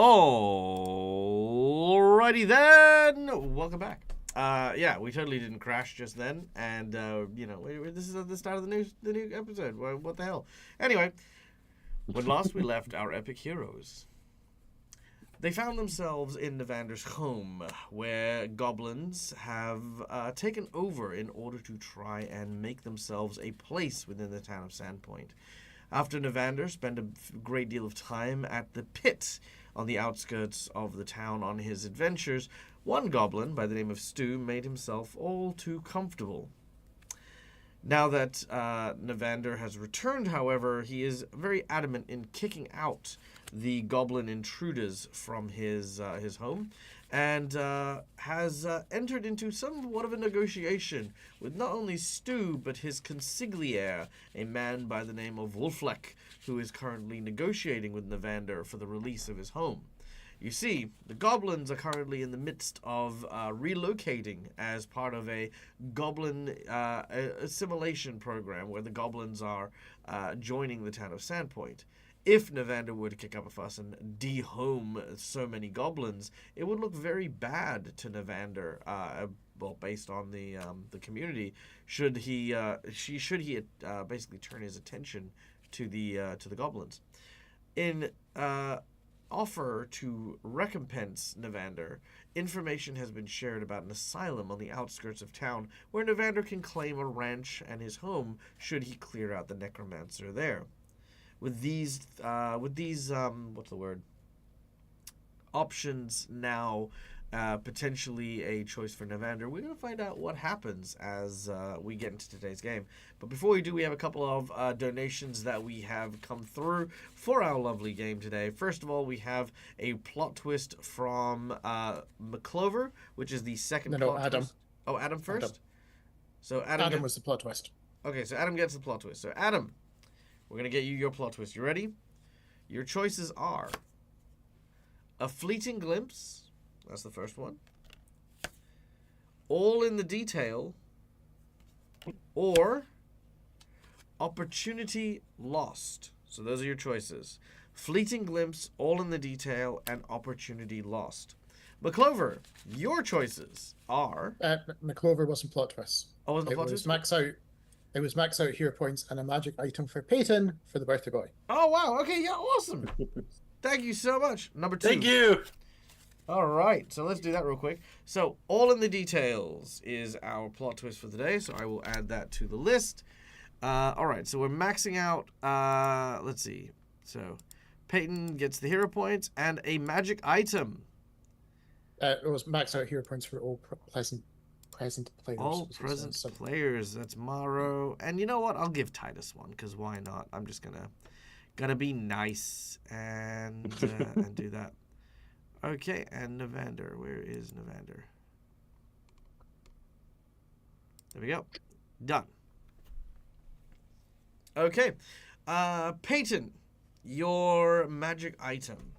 Alrighty then, welcome back. Yeah, we totally didn't crash just then, and this is at the start of the new episode. What the hell? Anyway, when last we left our epic heroes, they found themselves in Nevander's home, where goblins have taken over in order to try and make themselves a place within the town of Sandpoint. After Nevander spent a great deal of time at the pit on the outskirts of the town on his adventures, one goblin by the name of Stu made himself all too comfortable. Now that Nevander has returned, however, he is very adamant in kicking out the goblin intruders from his home, and has entered into somewhat of a negotiation with not only Stu, but his consigliere, a man by the name of Wolfleck, who is currently negotiating with Nevander for the release of his home. You see, the goblins are currently in the midst of relocating as part of a goblin assimilation program where the goblins are joining the town of Sandpoint. If Nevander were to kick up a fuss and de-home so many goblins, it would look very bad to Nevander. Based on the community, should he basically turn his attention to the goblins. In offer to recompense Nevander, information has been shared about an asylum on the outskirts of town where Nevander can claim a ranch and his home should he clear out the necromancer there. With these options now potentially a choice for Nevander, we're going to find out what happens as we get into today's game. But before we do, we have a couple of donations that we have come through for our lovely game today. First of all, we have a plot twist from McClover, which is the second plot Adam. twist. Oh, Adam first? Adam. So Adam was the plot twist. Okay, so Adam gets the plot twist. So Adam, we're going to get you your plot twist. You ready? Your choices are a fleeting glimpse. That's the first one. All in the detail. Or opportunity lost. So those are your choices. Fleeting glimpse, all in the detail, and opportunity lost. McClover, your choices are... McClover wasn't plot twist. Oh, wasn't the plot twist? It was max out hero points and a magic item for Peyton for the birthday boy. Oh, wow. Okay, yeah, awesome. Thank you so much. Number 2. Thank you. All right, so let's do that real quick. So, all in the details is our plot twist for today, so I will add that to the list. All right, so we're maxing out, let's see. So, Peyton gets the hero points and a magic item. It was max out hero points for all present players. All present players, that's Maro. And you know what? I'll give Titus one, because why not? I'm just gonna be nice and do that. Okay, and Nevander. Where is Nevander? There we go. Done. Okay. Peyton, your magic item.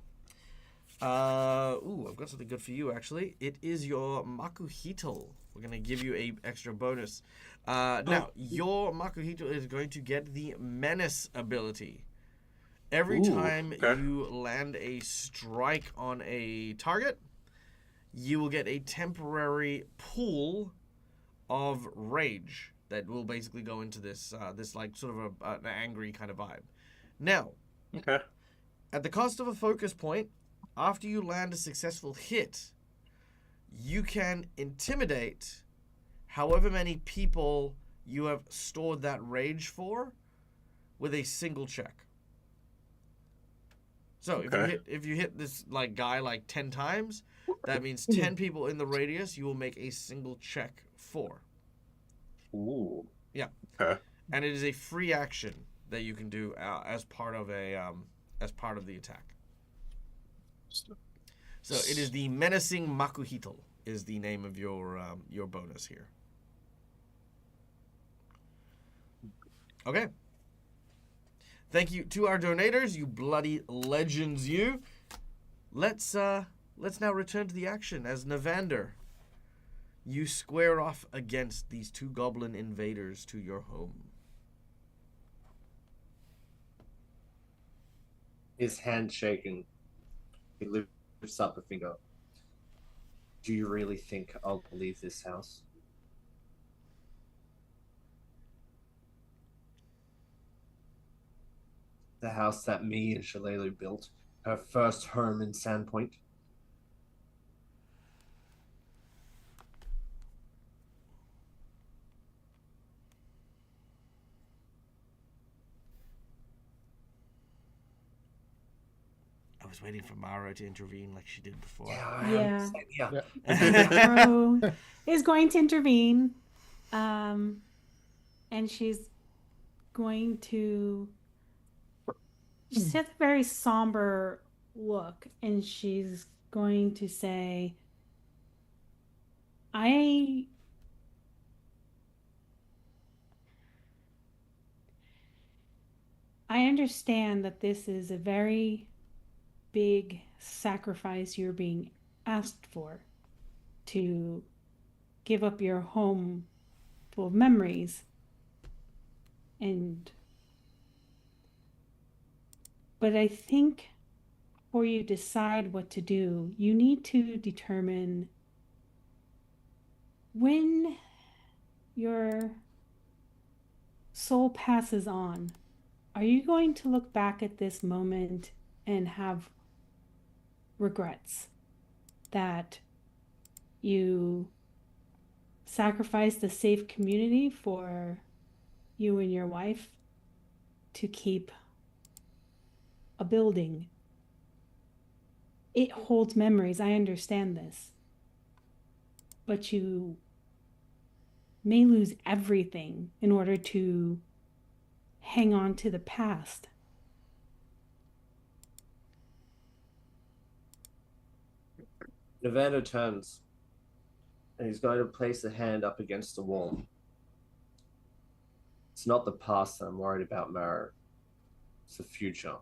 I've got something good for you, actually. It is your Makuhito. We're going to give you a extra bonus. Now, your Makuhito is going to get the Menace ability. Every time you land a strike on a target, you will get a temporary pool of rage that will basically go into this like sort of an angry kind of vibe. Now, at the cost of a focus point, after you land a successful hit, you can intimidate however many people you have stored that rage for with a single check. So if you hit this guy 10 times, that means 10 people in the radius you will make a single check for. Ooh. Yeah. Okay. And it is a free action that you can do as part of the attack. So it is the Menacing Makuhito is the name of your bonus here. Okay. Thank you to our donators, you bloody legends, you. Let's now return to the action as Nevander. You square off against these two goblin invaders to your home. His hand shaking. He lifts up a finger. Do you really think I'll leave this house? The house that me and Shalelu built, her first home in Sandpoint. I was waiting for Mara to intervene like she did before. Yeah. Yeah. Ro is going to intervene, and she's going to. She has a very somber look, and she's going to say, I understand that this is a very big sacrifice you're being asked for, to give up your home full of memories, and but I think before you decide what to do, you need to determine when your soul passes on, are you going to look back at this moment and have regrets that you sacrificed a safe community for you and your wife to keep a building? It holds memories, I understand this, but you may lose everything in order to hang on to the past. Evander turns and he's going to place a hand up against the wall. It's not the past that I'm worried about, Mara. It's the future.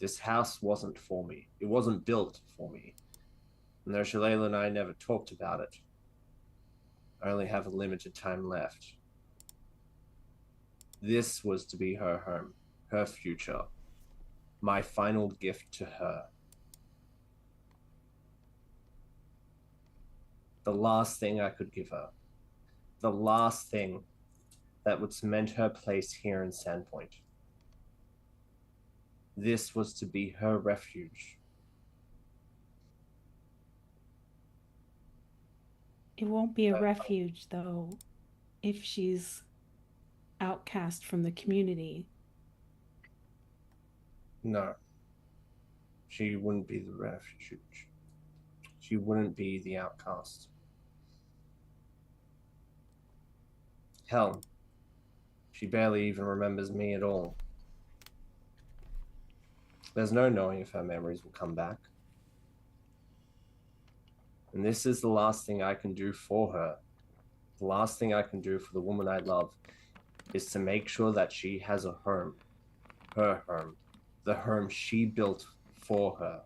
This house wasn't for me. It wasn't built for me. And though Shalala and I never talked about it, I only have a limited time left. This was to be her home, her future, my final gift to her. The last thing I could give her. The last thing that would cement her place here in Sandpoint. This was to be her refuge. It won't be a refuge, though, if she's outcast from the community. No. She wouldn't be the refuge. She wouldn't be the outcast. Hell, she barely even remembers me at all. There's no knowing if her memories will come back. And this is the last thing I can do for her. The last thing I can do for the woman I love is to make sure that she has a home. Her home. The home she built for her.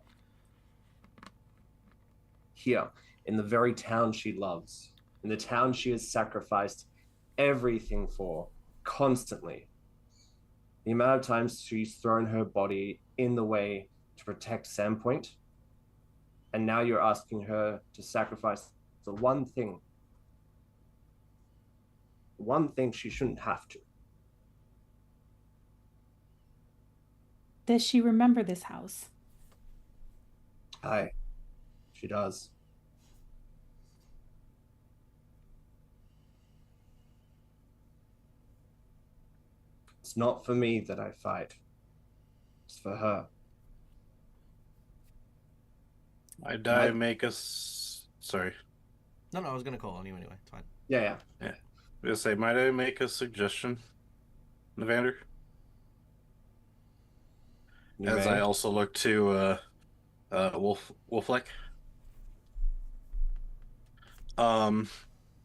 Here, in the very town she loves. In the town she has sacrificed everything for, constantly. The amount of times she's thrown her body in the way to protect Sandpoint, and now you're asking her to sacrifice the one thing she shouldn't have to. Does she remember this house? Aye, she does. It's not for me that I fight. It's for her. Might I make us? Sorry. No, I was gonna call on you anyway. It's fine. Yeah. I was gonna say, might I make a suggestion, Evander? As I also look to Wolflek.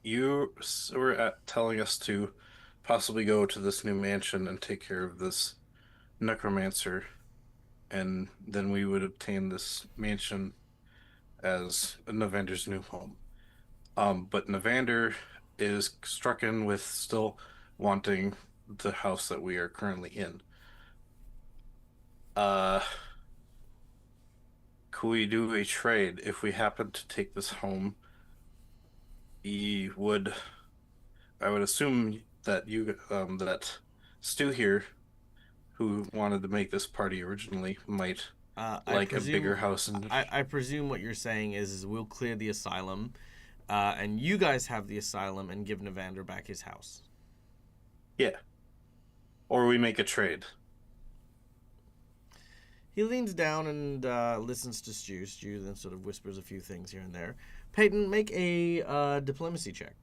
You were telling us to possibly go to this new mansion and take care of this necromancer, and then we would obtain this mansion as Nevander's new home. But Nevander is stricken with still wanting the house that we are currently in. could we do a trade if we happen to take this home? He would. I would assume that that Stu here, who wanted to make this party originally, might like a bigger house. I presume what you're saying is we'll clear the asylum, and you guys have the asylum and give Navander back his house. Yeah. Or we make a trade. He leans down and listens to Stu. Stu then sort of whispers a few things here and there. Peyton, make a diplomacy check.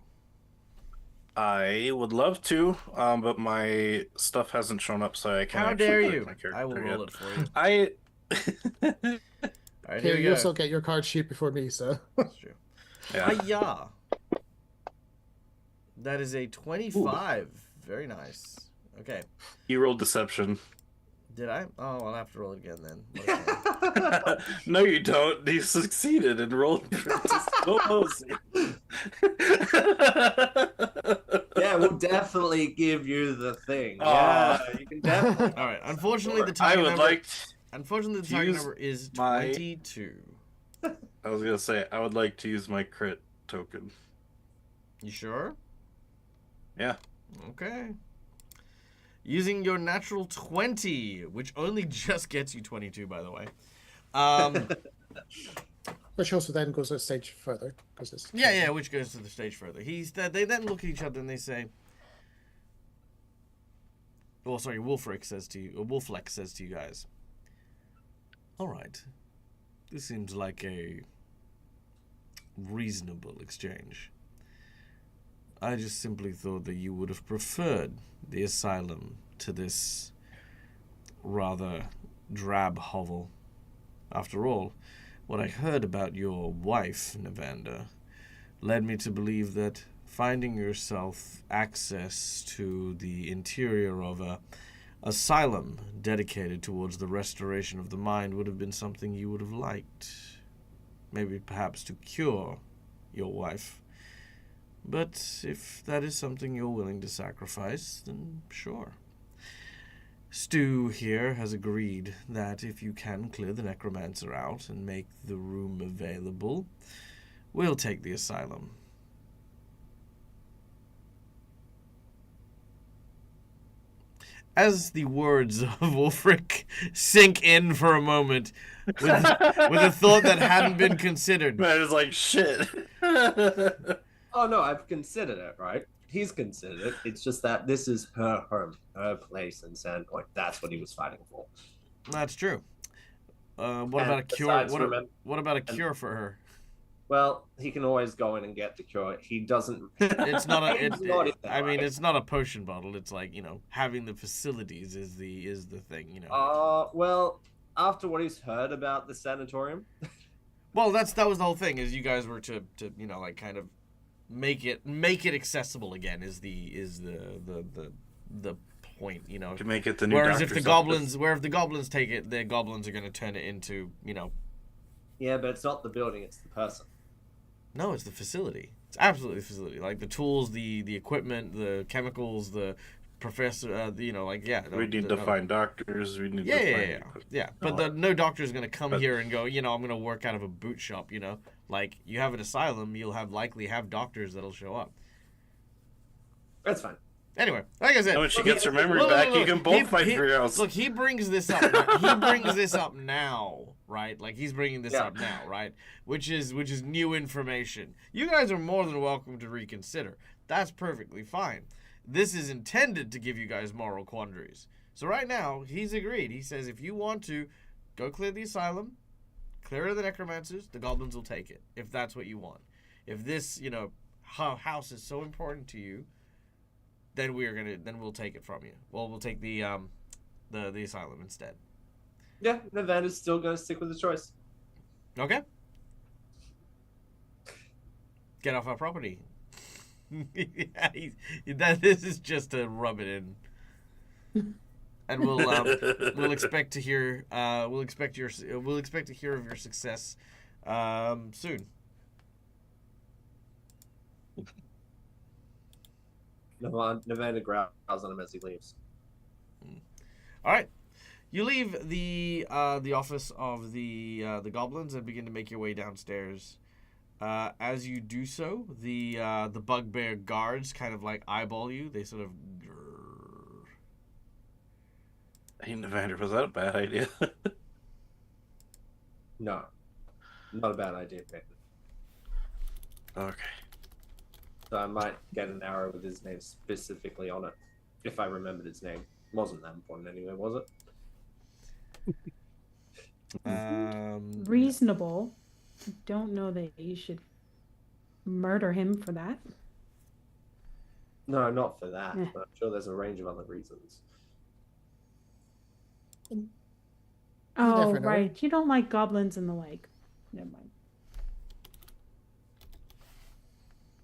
I would love to, but my stuff hasn't shown up, so I can't. How actually dare pick you? My character I will roll yet. it for you. I. All right, here Okay, we you go. also get your card sheet before me, so. That's true. Yeah. Hiya. That is a 25. Very nice. Okay. You rolled deception. Did I? Oh, I'll have to roll it again then. What a shame. No, you don't. You succeeded and rolled diplomacy. Yeah, we'll definitely give you the thing. Aw. Yeah, you can definitely. All right. Unfortunately, the I target would number. like. Unfortunately, the to target use number is my- 22. I was gonna say I would like to use my crit token. You sure? Yeah. Okay. Using your natural 20, which only just gets you 22, by the way. Which also then goes a stage further. Because it's Yeah, which goes to the stage further. They then look at each other and they say, well, sorry, Wolflex says to you guys, all right, this seems like a reasonable exchange. I just simply thought that you would have preferred the asylum to this rather drab hovel. After all, what I heard about your wife, Navander, led me to believe that finding yourself access to the interior of a asylum dedicated towards the restoration of the mind would have been something you would have liked. Maybe perhaps to cure your wife. But if that is something you're willing to sacrifice, then sure. Stu here has agreed that if you can clear the necromancer out and make the room available, we'll take the asylum. As the words of Wolfric sink in for a moment, with a thought that hadn't been considered. Man, it's like shit. Oh no, I've considered it, right? He's considered it. It's just that this is her home, her place in Sandpoint. That's what he was fighting for. That's true. What And about a cure? besides, What about a cure for her? Well, he can always go in and get the cure. He doesn't. It's not a. He's not in there, I mean, right? it's not a potion bottle. It's like, having the facilities is the thing. Well, after what he's heard about the sanatorium, Well, that was the whole thing. Is you guys were to like kind of make it accessible again. Is the point. To make it the new. Whereas if doctor's the goblins take it, the goblins are going to turn it into yeah, but it's not the building; it's the person. No, it's the facility. It's absolutely the facility. Like the tools, the equipment, the chemicals, the professor. We need to find doctors. We need to find. Yeah. But no doctor is going to come here and go, I'm going to work out of a boot shop. Like you have an asylum, you'll likely have doctors that'll show up. That's fine. Anyway, like I said, And when she gets her memory back, you can both fight for your house. Look, he brings this up. He brings this up now, right? Like he's bringing this up now, right? Which is new information. You guys are more than welcome to reconsider. That's perfectly fine. This is intended to give you guys moral quandaries. So right now, he's agreed. He says if you want to go clear the asylum, clear the necromancers, the goblins will take it. If that's what you want. If this, house is so important to you, then we'll take it from you. Well, we'll take the asylum instead. Yeah, Navanda's still gonna stick with his choice. Okay. Get off our property. This is just to rub it in. And we'll expect to hear we'll expect to hear of your success soon. Navanda growls on him as he leaves. All right. You leave the office of the goblins and begin to make your way downstairs. As you do so, the bugbear guards kind of like eyeball you. They sort of. Hey, Evander, was that a bad idea? No, not a bad idea, Peyton. Okay. So I might get an arrow with his name specifically on it, if I remembered his name. Wasn't that important anyway, was it? Reasonable. I don't know that you should murder him for that. No, not for that. Yeah. But I'm sure there's a range of other reasons. Oh, never know. right. You don't like goblins and the like. Never mind.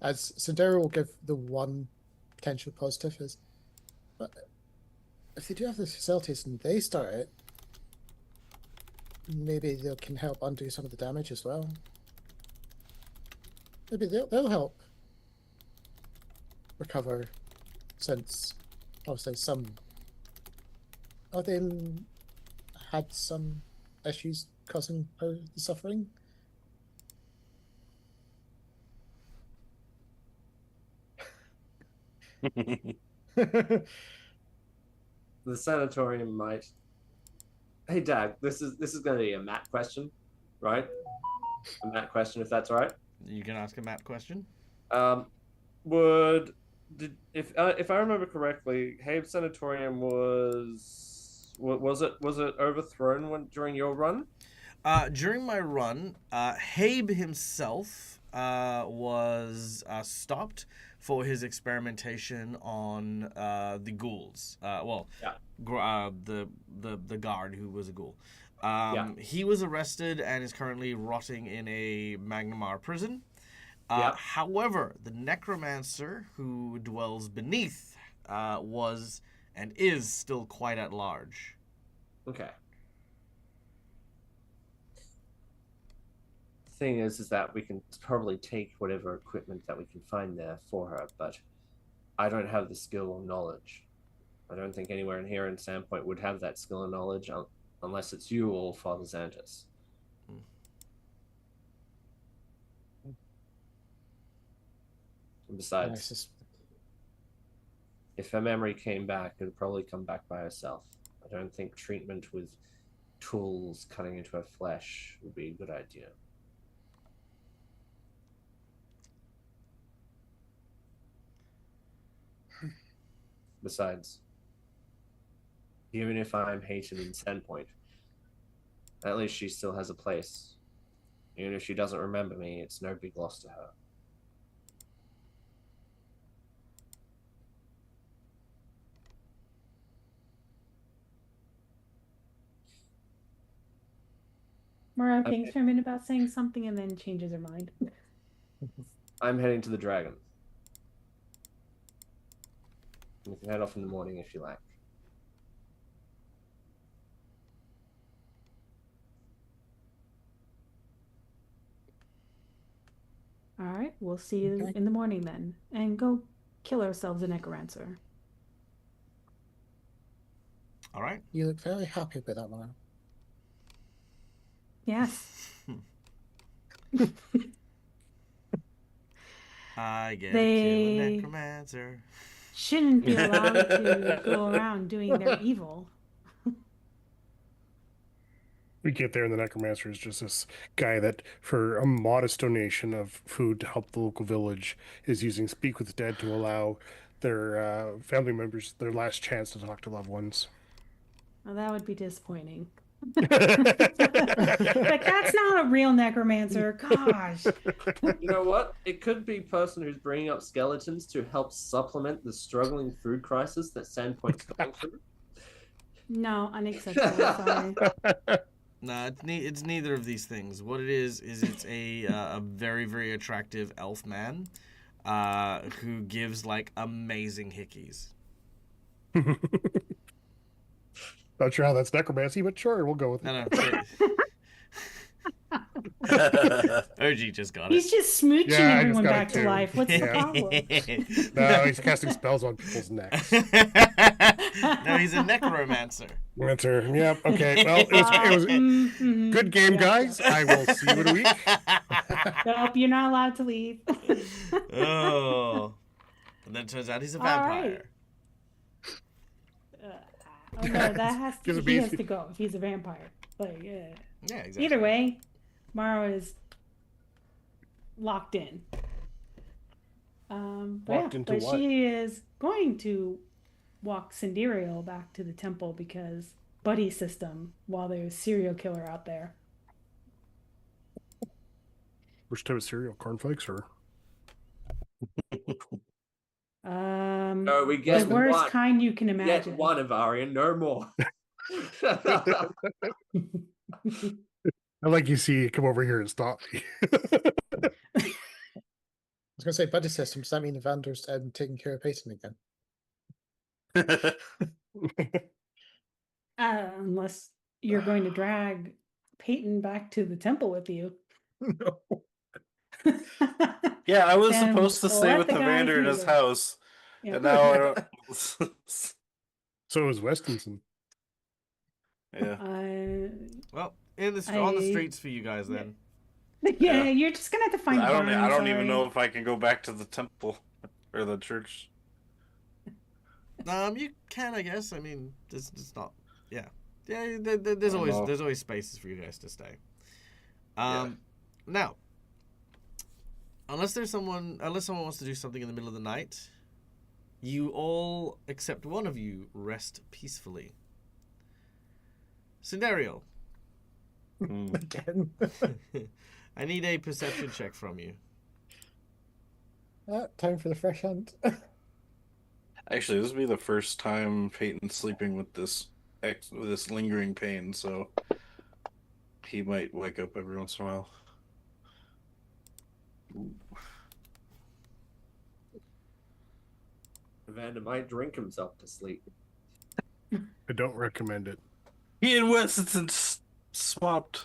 As Sandero will give the one potential positive is, but if they do have the facilities and they start it, maybe they can help undo some of the damage as well. Maybe they'll help recover, since obviously some of them had some issues causing her the suffering. The sanatorium might. Hey, Dad, this is going to be a Matt question, right? A Matt question, if that's all right. You can ask a Matt question. If I remember correctly, Habe Sanatorium was it overthrown during your run? During my run, Habe himself was stopped for his experimentation on the ghouls. The guard who was a ghoul. He was arrested and is currently rotting in a Magnamar prison. However, the necromancer who dwells beneath was and is still quite at large. Okay. Thing is that we can probably take whatever equipment that we can find there for her, but I don't have the skill or knowledge. I don't think anywhere in here in Sandpoint would have that skill and knowledge unless it's you or Father Xantus. Besides, if her memory came back, it would probably come back by herself. I don't think treatment with tools cutting into her flesh would be a good idea. Besides, even if I'm hated in Sandpoint, at least she still has a place. Even if she doesn't remember me, it's no big loss to her. Mara thinks for a minute about saying something and then changes her mind. I'm heading to the dragon. We can head off in the morning if you like. All right, we'll see you in the morning then. And go kill ourselves a necromancer. All right. You look very happy with that, Mara. Yes. I get to kill a necromancer. Shouldn't be allowed to go around doing their evil. We get there, and the necromancer is just this guy that, for a modest donation of food to help the local village, is using Speak with the Dead to allow their family members their last chance to talk to loved ones. Well, that would be disappointing. Like, that's not a real necromancer. Gosh. You know what? It could be a person who's bringing up skeletons to help supplement the struggling food crisis that Sandpoint's going through. No, unacceptable. Sorry. No, it's neither of these things. What it is it's a very, very attractive elf man who gives, like, amazing hickeys. Not sure how that's necromancy, but sure, we'll go with it. No. OG just got He's it. just smooching Yeah, I just everyone got back it to too. life. What's the problem? No, he's casting spells on people's necks. No, he's a necromancer. Answer. Yep. Okay. Well, it was Mhm. good game, Yeah, guys. yeah. I will see you in a week. Nope, you're not allowed to leave. Oh. And then it turns out he's a All right. vampire. Oh no, that has to. Gives He me- has to go if he's a vampire. Like, Yeah, exactly. either way, Mara is locked in. Locked into but what? she is going to walk Cinderio back to the temple because buddy system while there's serial killer out there. Which type of cereal? Cornflakes or? No, we The get worst one. kind you can Get imagine. one, Avarian, no more. I like you see you come over here and stop me. I was going to say buddy system. Does that mean Evander's taking care of Peyton again? Unless you're going to drag Peyton back to the temple with you. No. Yeah, I was Then supposed to stay let with the guys Evander in do his it. house, Yeah. and now I don't. So is Westinson. Yeah. Well, on the I- streets for you guys then. Yeah, Yeah. you're just gonna have to find. I don't Barnes, even know sorry. if I can go back to the temple or the church. You can, I guess. I mean, it's not. Yeah, yeah. There's I don't know. always spaces for you guys to stay. Yeah. Now, unless someone wants to do something in the middle of the night, you all except one of you rest peacefully. Cinderio, Again. I need a perception check from you. Time for the fresh hunt. Actually, this will be the first time Peyton's sleeping with this lingering pain, so he might wake up every once in a while. Evander might drink himself to sleep. I don't recommend it. He and Weston swapped.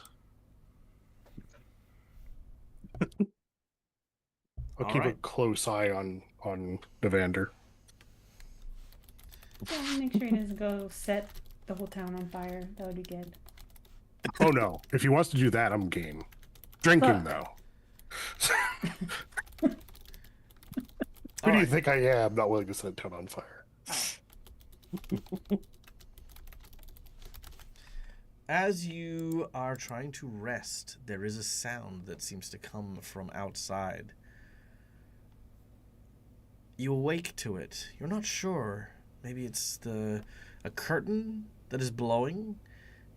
I'll All keep a right. close eye on Evander. Yeah, make sure he doesn't go set the whole town on fire. That would be good. Oh no! If he wants to do that, I'm game. Drinking though. Who do you right. think I am? Not willing to set a town on fire. As you are trying to rest, there is a sound that seems to come from outside. You awake to it. You're not sure. Maybe it's a curtain that is blowing.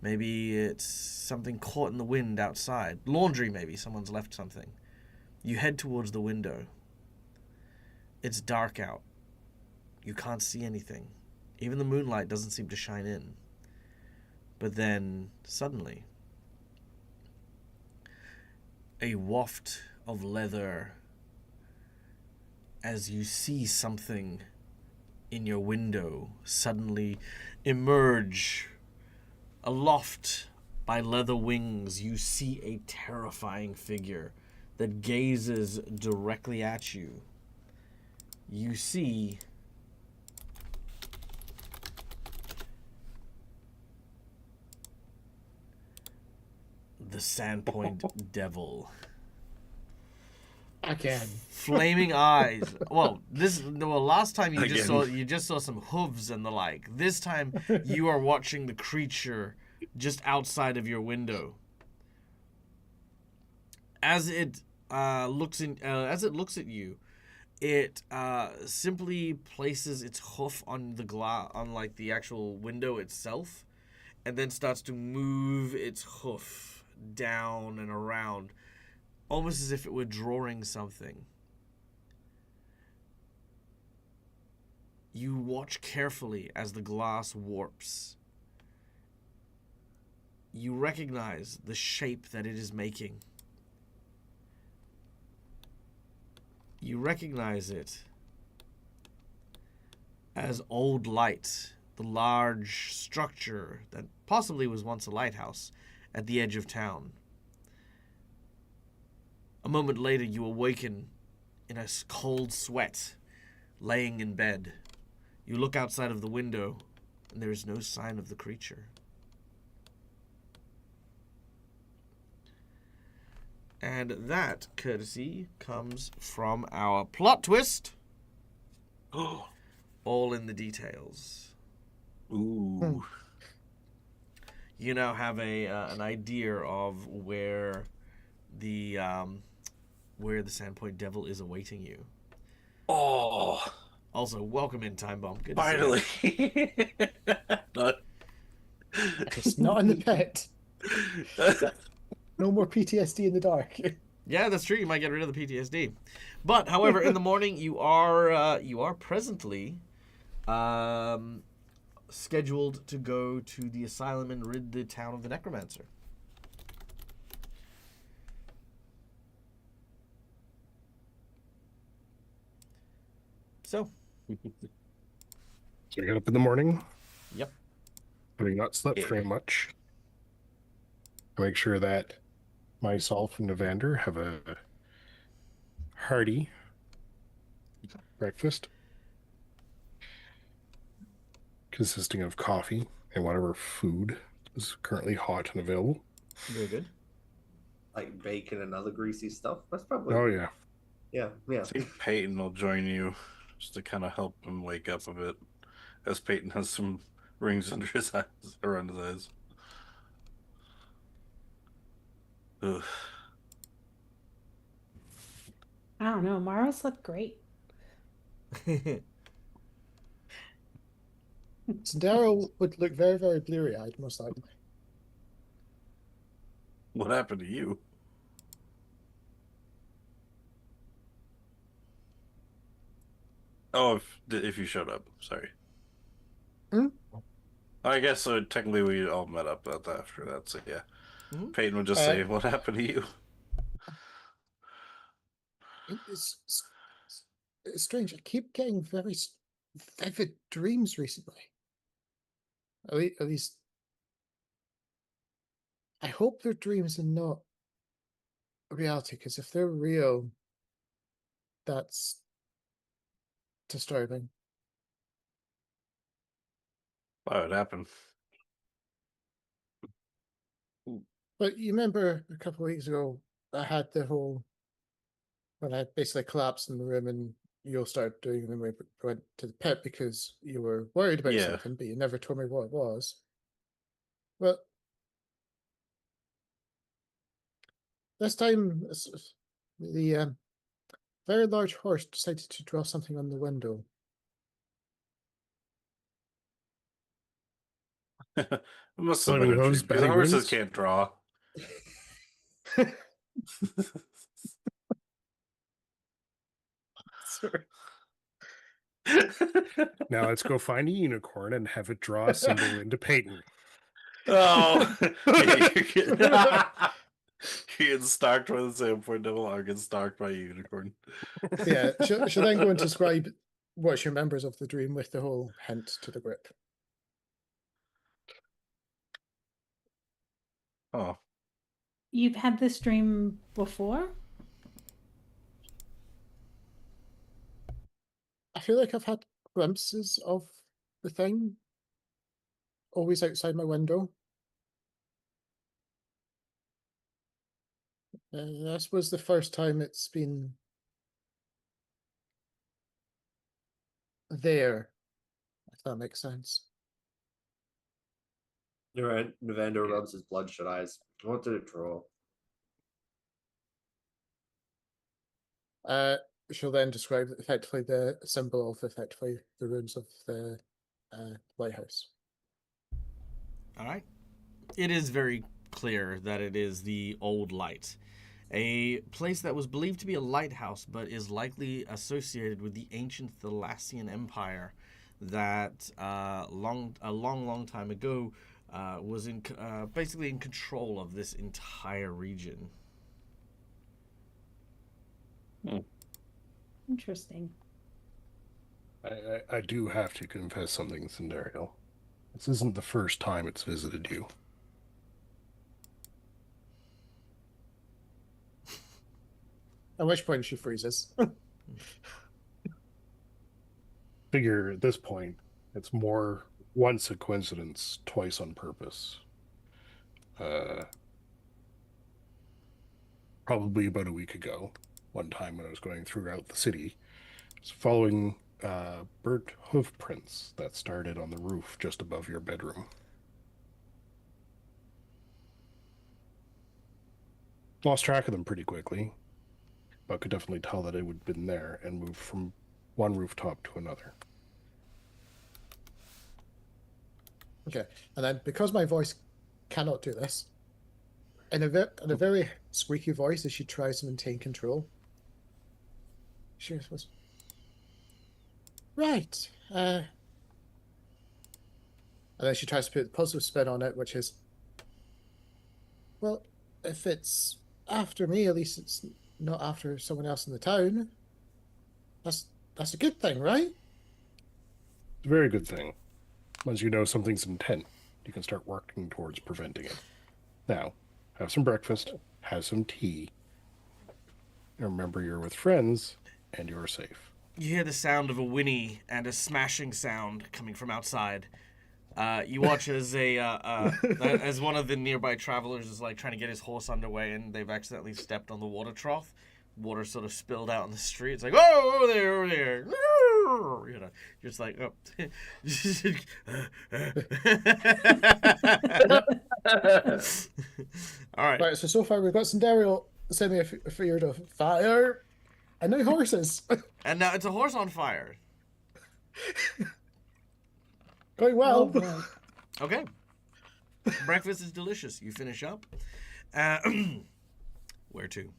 Maybe it's something caught in the wind outside. Laundry, maybe. Someone's left something. You head towards the window. It's dark out. You can't see anything. Even the moonlight doesn't seem to shine in. But then, suddenly, a waft of leather as you see something in your window suddenly emerge. Aloft by leather wings, you see a terrifying figure that gazes directly at you. You see the Sandpoint Devil. Again. Flaming eyes. Last time you Again. just saw some hooves and the like. This time you are watching the creature just outside of your window. As it looks at you, it simply places its hoof on the glass, on like the actual window itself, and then starts to move its hoof down and around, almost as if it were drawing something. You watch carefully as the glass warps. You recognize the shape that it is making. You recognize it as Old Light, the large structure that possibly was once a lighthouse at the edge of town. A moment later, you awaken in a cold sweat, laying in bed. You look outside of the window, and there is no sign of the creature. And that courtesy comes from our plot twist. All in the details. Ooh. You now have an idea of where the Sandpoint Devil is awaiting you. Oh, Also, welcome in, Time Bomb. Good to see finally. It's not in the pit. No more PTSD in the dark. Yeah, that's true. You might get rid of the PTSD. But, however, in the morning, you are presently scheduled to go to the asylum and rid the town of the necromancer. So, So I got up in the morning. Yep. Having not slept very much. I make sure that myself and Evander have a hearty breakfast consisting of coffee and whatever food is currently hot and available. very good. Like bacon and other greasy stuff. That's probably. Oh, yeah. Yeah. I think Peyton will join you just to kind of help him wake up a bit, as Peyton has some rings under his eyes, around his eyes. Ugh. I don't know. Mara slept great. Daryl would look very, very bleary-eyed, most likely. What happened to you? Oh, if you showed up, sorry. Hmm? I guess so. Technically, we all met up after that. So yeah, Mhm. Peyton would just say, "What happened to you?" It's strange. I keep getting very vivid dreams recently. At least, I hope they're dreams and not reality, because if they're real, that's disturbing. Why would happen? But you remember a couple of weeks ago, I had the whole, when I basically collapsed in the room and you all started doing, and then we went to the pit because you were worried about Yeah. something, but you never told me what it was. Well, this time, the very large horse decided to draw something on the window. It must have Flaming been a hose, dream, because batting horses wings? can't draw. Sorry. Now let's go find a unicorn and have it draw a symbol into Peyton. Oh, yeah, you're getting stalked by the Sandpoint Devil. I'm getting stalked by a unicorn. Yeah, she'll then go and describe what she remembers of the dream with the whole hint to the group. Oh, You've had this dream before? I feel like I've had glimpses of the thing, always outside my window. This was the first time it's been there, if that makes sense. Evander rubs his bloodshot eyes. What did it draw? She'll then describe effectively the symbol of effectively the ruins of the lighthouse. All right. It is very clear that it is the Old Light, a place that was believed to be a lighthouse, but is likely associated with the ancient Thalassian Empire that a long time ago was basically in control of this entire region. Interesting. I do have to confess something, Cinderio. This isn't the first time it's visited you. At which point she freezes. Figure at this point, it's more once a coincidence, twice on purpose. Probably about a week ago, one time when I was going throughout the city, I was following burnt hoof prints that started on the roof just above your bedroom. Lost track of them pretty quickly, but could definitely tell that it would have been there and moved from one rooftop to another. Okay, and then because my voice cannot do this, in a very squeaky voice as she tries to maintain control, she goes, right, and then she tries to put a positive spin on it, which is, well, if it's after me, at least it's not after someone else in the town. That's a good thing, right? It's a very good thing. Once you know something's intent, you can start working towards preventing it. Now, have some breakfast, have some tea, and remember you're with friends and you're safe. You hear the sound of a whinny and a smashing sound coming from outside. You watch as as one of the nearby travelers is like trying to get his horse underway, and they've accidentally stepped on the water trough. Water sort of spilled out in the street. It's like, oh, over there, over there. You know, just like, oh. All right. Right, so far we've got Cinderio semi-feared of fire, and now horses. And now it's a horse on fire. Going well. Oh, boy. Okay. Breakfast is delicious. You finish up. Where to?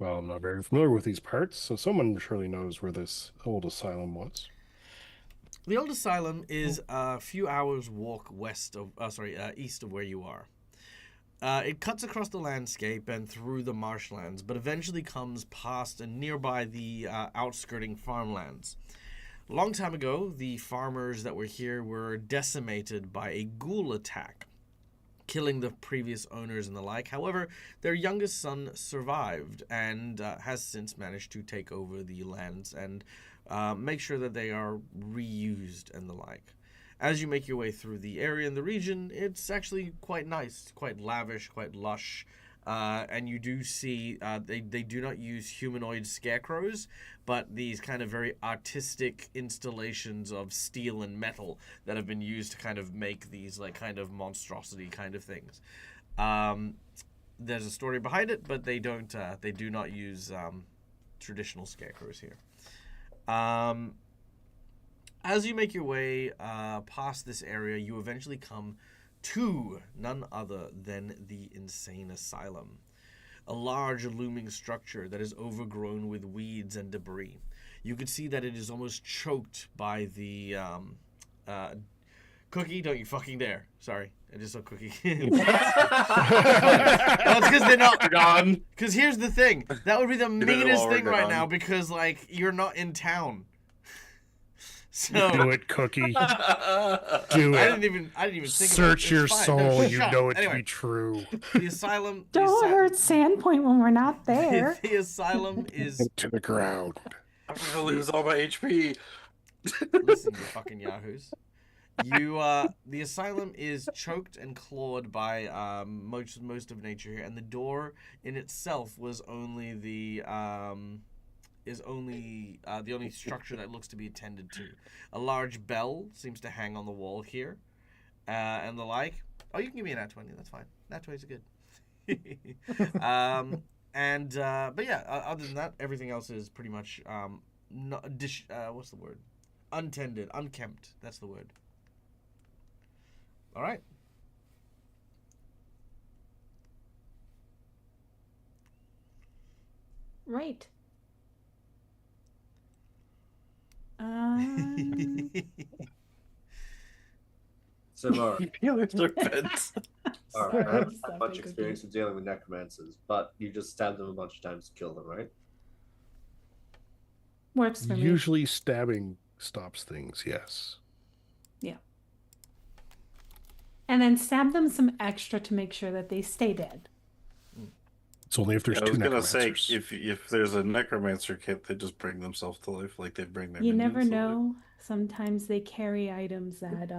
Well, I'm not very familiar with these parts, so someone surely knows where this old asylum was. The old asylum is a few hours walk east of where you are. It cuts across the landscape and through the marshlands, but eventually comes past and nearby the outskirting farmlands. A long time ago, the farmers that were here were decimated by a ghoul attack, killing the previous owners and the like. However, their youngest son survived and has since managed to take over the lands and make sure that they are reused and the like. As you make your way through the area and the region, it's actually quite nice, quite lavish, quite lush. And you do see they do not use humanoid scarecrows, but these kind of very artistic installations of steel and metal that have been used to kind of make these like kind of monstrosity kind of things. There's a story behind it, but they do not use traditional scarecrows here. As you make your way past this area, you eventually come to none other than the Insane Asylum, a large looming structure that is overgrown with weeds and debris. You can see that it is almost choked by the Cookie. Don't you fucking dare! Sorry, I just saw Cookie. That's because they're not Gone. Because here's the thing, that would be the better meanest lower thing it right down. now because like you're not in town. So Do it, Cookie. Do I it. didn't even think Search about it. your It's fine. soul. No, You shut know up. it to Anyway, be true. the asylum. Don't hurt Sandpoint when we're not there. The asylum is. Into the ground. I'm gonna lose all my HP. Listen, you fucking yahoos. The asylum is choked and clawed by most of nature here, and the door in itself was only the only structure that looks to be attended to. A large bell seems to hang on the wall here, and the like. Oh, you can give me an Nat 20. That's fine. Nat 20s are good. But yeah, other than that, everything else is pretty much what's the word? Untended, unkempt. That's the word. All right. Right. So, Laura, Feelings are bent. all right, I haven't Stop had much it, experience with dealing with necromancers, but you just stabbed them a bunch of times to kill them, right? Works for me. Usually stabbing stops things, yes. And then stab them some extra to make sure that they stay dead. It's only if there's I two was gonna say necromancers. if there's a necromancer kit, they just bring themselves to life, like they bring their You never minions to life. know. Sometimes they carry items that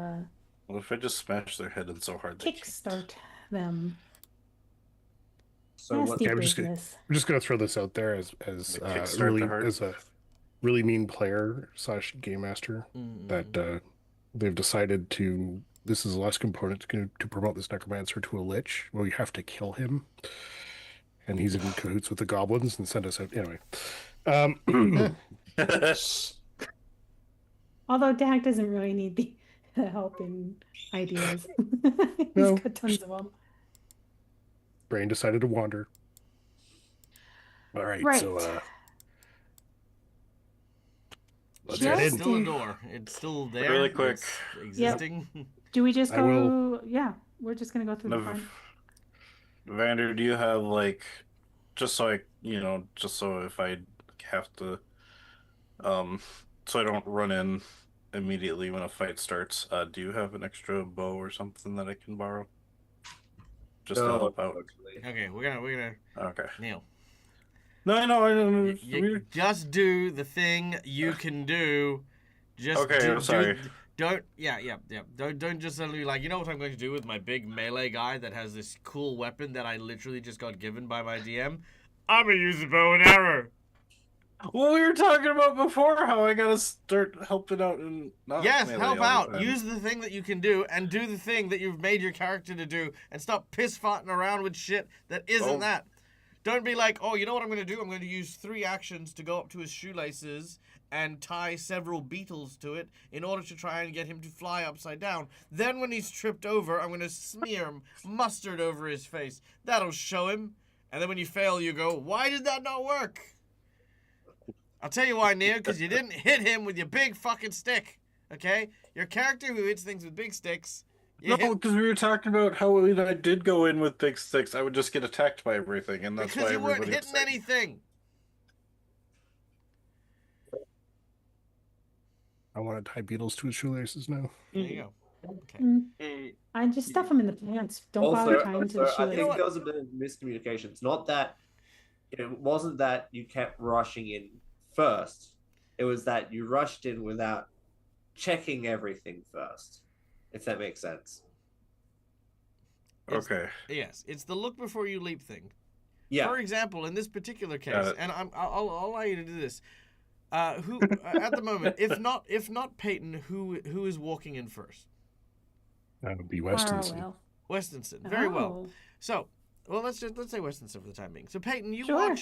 Well, if I just smash their head in so hard they can't. kickstart them. So what? Nasty Yeah, business. I'm just gonna throw this out there as They kickstart really the heart. as a really mean player / game master that they've decided to. This is the last component to promote this necromancer to a lich. Well, you have to kill him, and he's in cahoots with the goblins and send us out anyway. Although Dak doesn't really need the help in ideas. He's No. got tons of them. Brain decided to wander. All right, Right. so let's Just head It's in. still a door. It's still there. Really quick. It's existing. Do we just I go? will- Yeah, we're just gonna go through the Nev- front. Vander, do you have like, just so if I have to, so I don't run in immediately when a fight starts, do you have an extra bow or something that I can borrow? Just to No, help out. unfortunately. Okay, we're gonna Okay. Neil. No, I know. You just do the thing you can do. Just Okay, do, I'm sorry. Don't Don't just suddenly like, you know what I'm going to do with my big melee guy that has this cool weapon that I literally just got given by my DM? I'm gonna use a bow and arrow. Well, we were talking about before how I gotta start helping out and not Yes, melee help all the out. time. Use the thing that you can do and do the thing that you've made your character to do and stop piss-farting around with shit that isn't Oh. that. Don't be like, oh, you know what I'm going to do? I'm going to use 3 actions to go up to his shoelaces and tie several beetles to it in order to try and get him to fly upside down. Then when he's tripped over, I'm going to smear mustard over his face. That'll show him. And then when you fail, you go, why did that not work? I'll tell you why, Neo, because you didn't hit him with your big fucking stick. Okay? Your character who hits things with big sticks. you No, hit- because we were talking about how when I did go in with big sticks, I would just get attacked by everything, and that's because why you weren't everybody hitting was saying- anything. I want to tie beetles to his shoelaces now. There you go. Okay. Hey, I just stuff them in the pants. Don't bother tying to the I shoelace. think there was a bit of miscommunication. It's not that it wasn't that you kept rushing in first. It was that you rushed in without checking everything first. If that makes sense. Okay. Yes, it's the look before you leap thing. Yeah. For example, in this particular case, Got it. and I'll allow you to do this. Who at the moment, if not Peyton, who is walking in first? That would be Weston's. Farwell. Westonson. Very well. Oh. So, well, let's say Westonson for the time being. So, Peyton, you Sure.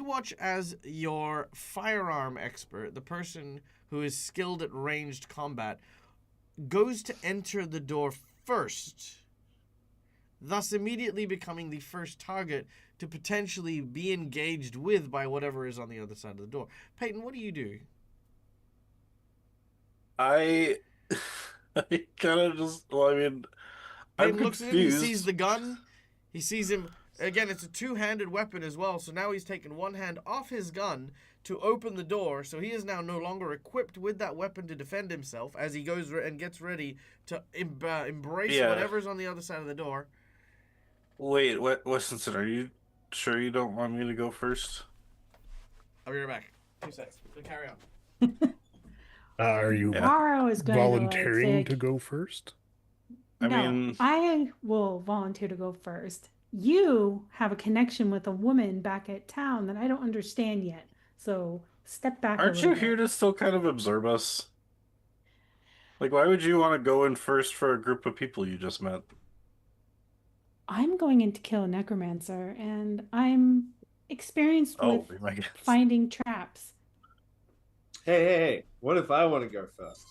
watch as your firearm expert, the person who is skilled at ranged combat, goes to enter the door first, thus immediately becoming the first target to potentially be engaged with by whatever is on the other side of the door. Peyton, what do you do? I kind of just, well, I mean, I'm Peyton looks at him, he confused. sees the gun, he sees him, again, it's a two-handed weapon as well, so now he's taken one hand off his gun to open the door, so he is now no longer equipped with that weapon to defend himself as he goes and gets ready to embrace Yeah. whatever's on the other side of the door. Wait, Westonson, are you sure you don't want me to go first? I'll be right back. 2 seconds. We'll carry on. Are you Yeah. Morrow is going volunteering to to go first? I no, mean- I will volunteer to go first. You have a connection with a woman back at town that I don't understand yet. So step back. Aren't you here to still kind of observe us? Like, why would you want to go in first for a group of people you just met? I'm going in to kill a necromancer, and I'm experienced Oh, with my goodness. finding traps. Hey. What if I want to go first?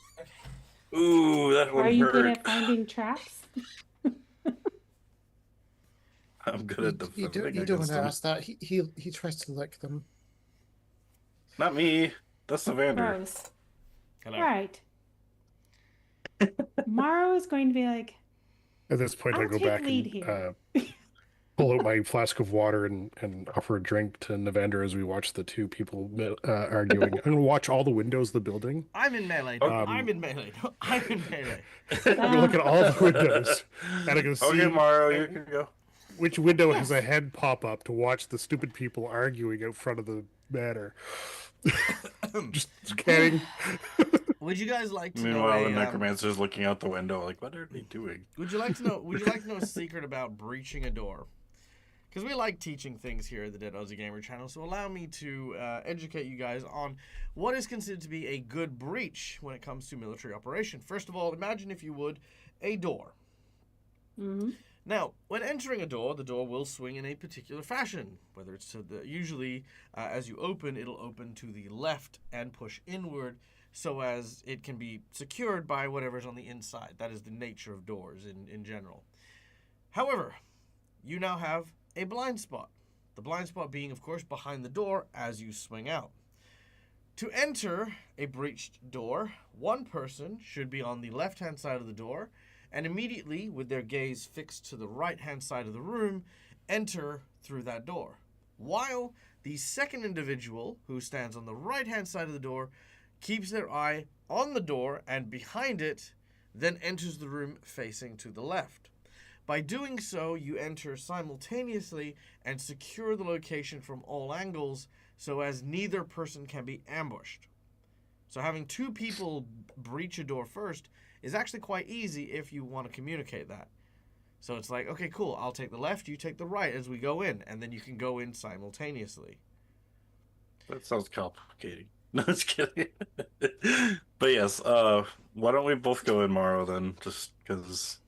Ooh, that Are would you hurt. good at finding traps? I'm good at You defending don't want against to them. ask that. He tries to lick them. Not me. That's Evander. Gross. Hello. Right. Morrow is going to be like, At this point, I I'll go take back lead and here. pull out my flask of water and offer a drink to Navander as we watch the two people arguing. I'm going to watch all the windows of the building. I'm in melee. I'm in melee. I'm in melee. I'm going to look at all the windows, and I'm going to see. Okay, Mario, you can go. which window has a head pop up to watch the stupid people arguing out front of the manor? Just kidding. Would you guys like to know Meanwhile, the a, necromancer's looking out the window like, what are they doing? would you like to know? Would you like to know a secret about breaching a door? Because we like teaching things here at the Dead Aussie Gamer channel, so allow me to educate you guys on what is considered to be a good breach when it comes to military operation. First of all, imagine, if you would, a door. Mm-hmm. Now, when entering a door, the door will swing in a particular fashion. Whether it's to the usually, as you open, it'll open to the left and push inward, so as it can be secured by whatever's on the inside. That is the nature of doors in general. However, you now have a blind spot. The blind spot being, of course, behind the door as you swing out. To enter a breached door, one person should be on the left-hand side of the door, and immediately, with their gaze fixed to the right-hand side of the room, enter through that door. While the second individual, who stands on the right-hand side of the door, keeps their eye on the door and behind it, then enters the room facing to the left. By doing so, you enter simultaneously and secure the location from all angles so as neither person can be ambushed. So having two people breach a door first is actually quite easy if you want to communicate that. So it's like, okay, cool, I'll take the left, you take the right as we go in, and then you can go in simultaneously. That sounds complicated. No, just kidding. But yes, why don't we both go in Morrow then? Just because.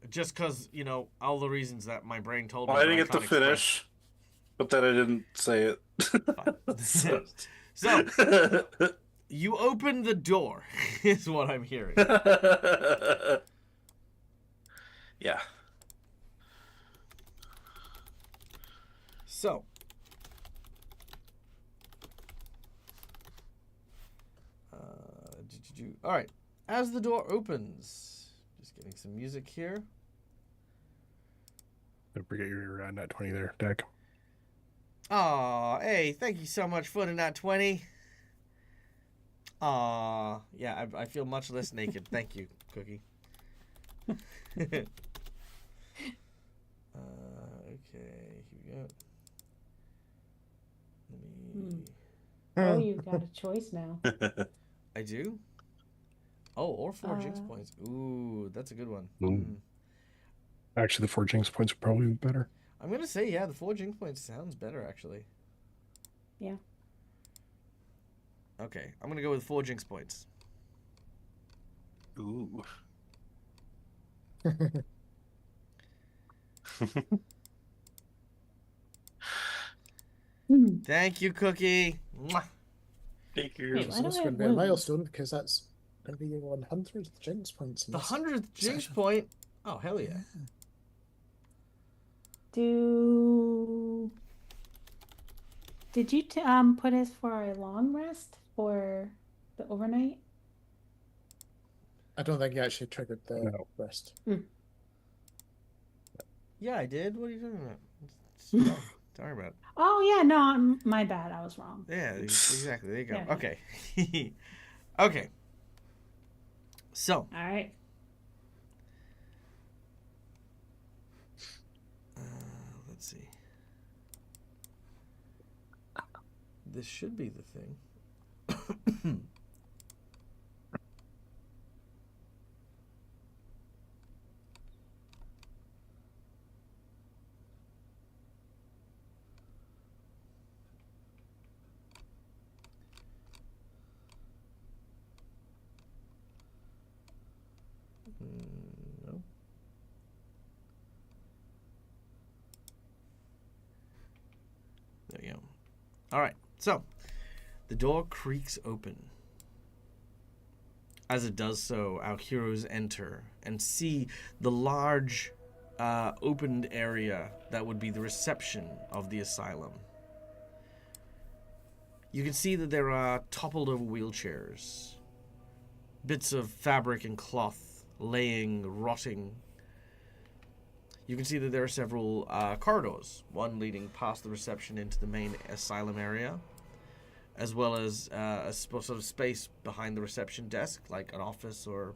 Just because, you know, all the reasons that my brain told me. Well, I but didn't get to can't finish, but then I didn't say it. express. So, you open the door, is what I'm hearing. Yeah. So, all right. As the door opens, just getting some music here. Don't forget your nat 20 there, Dak. Aw, hey, thank you so much for the nat 20. Aw, yeah, I feel much less naked. Thank you, Cookie. Okay, here we go. Let me... Oh, you've got a choice now. I do? Oh, or 4 jinx points. Ooh, that's a good one. Mm. Actually, the 4 jinx points would probably be better. I'm going to say, yeah, the 4 jinx points sounds better, actually. Yeah. Okay, I'm going to go with 4 jinx points. Ooh. Thank you, Cookie. Mwah. Take your... Wait, It's why do also I going to be a have milestone because that's going to be your 100th jinx points. In The this 100th jinx session. point? Oh, hell yeah. Did you put us for a long rest for the overnight? I don't think you actually triggered the No. rest. Yeah, I did. What are you talking about? It's wrong. Sorry about it. Oh yeah, no, my bad. I was wrong. Yeah, exactly. There you go. Yeah. Okay. Okay. So, All right. let's see. This should be the thing. No. There you go. All right. So, the door creaks open. As it does so, our heroes enter and see the large opened area that would be the reception of the asylum. You can see that there are toppled over wheelchairs, bits of fabric and cloth laying, rotting. You can see that there are several corridors, one leading past the reception into the main asylum area, as well as a sort of space behind the reception desk, like an office or,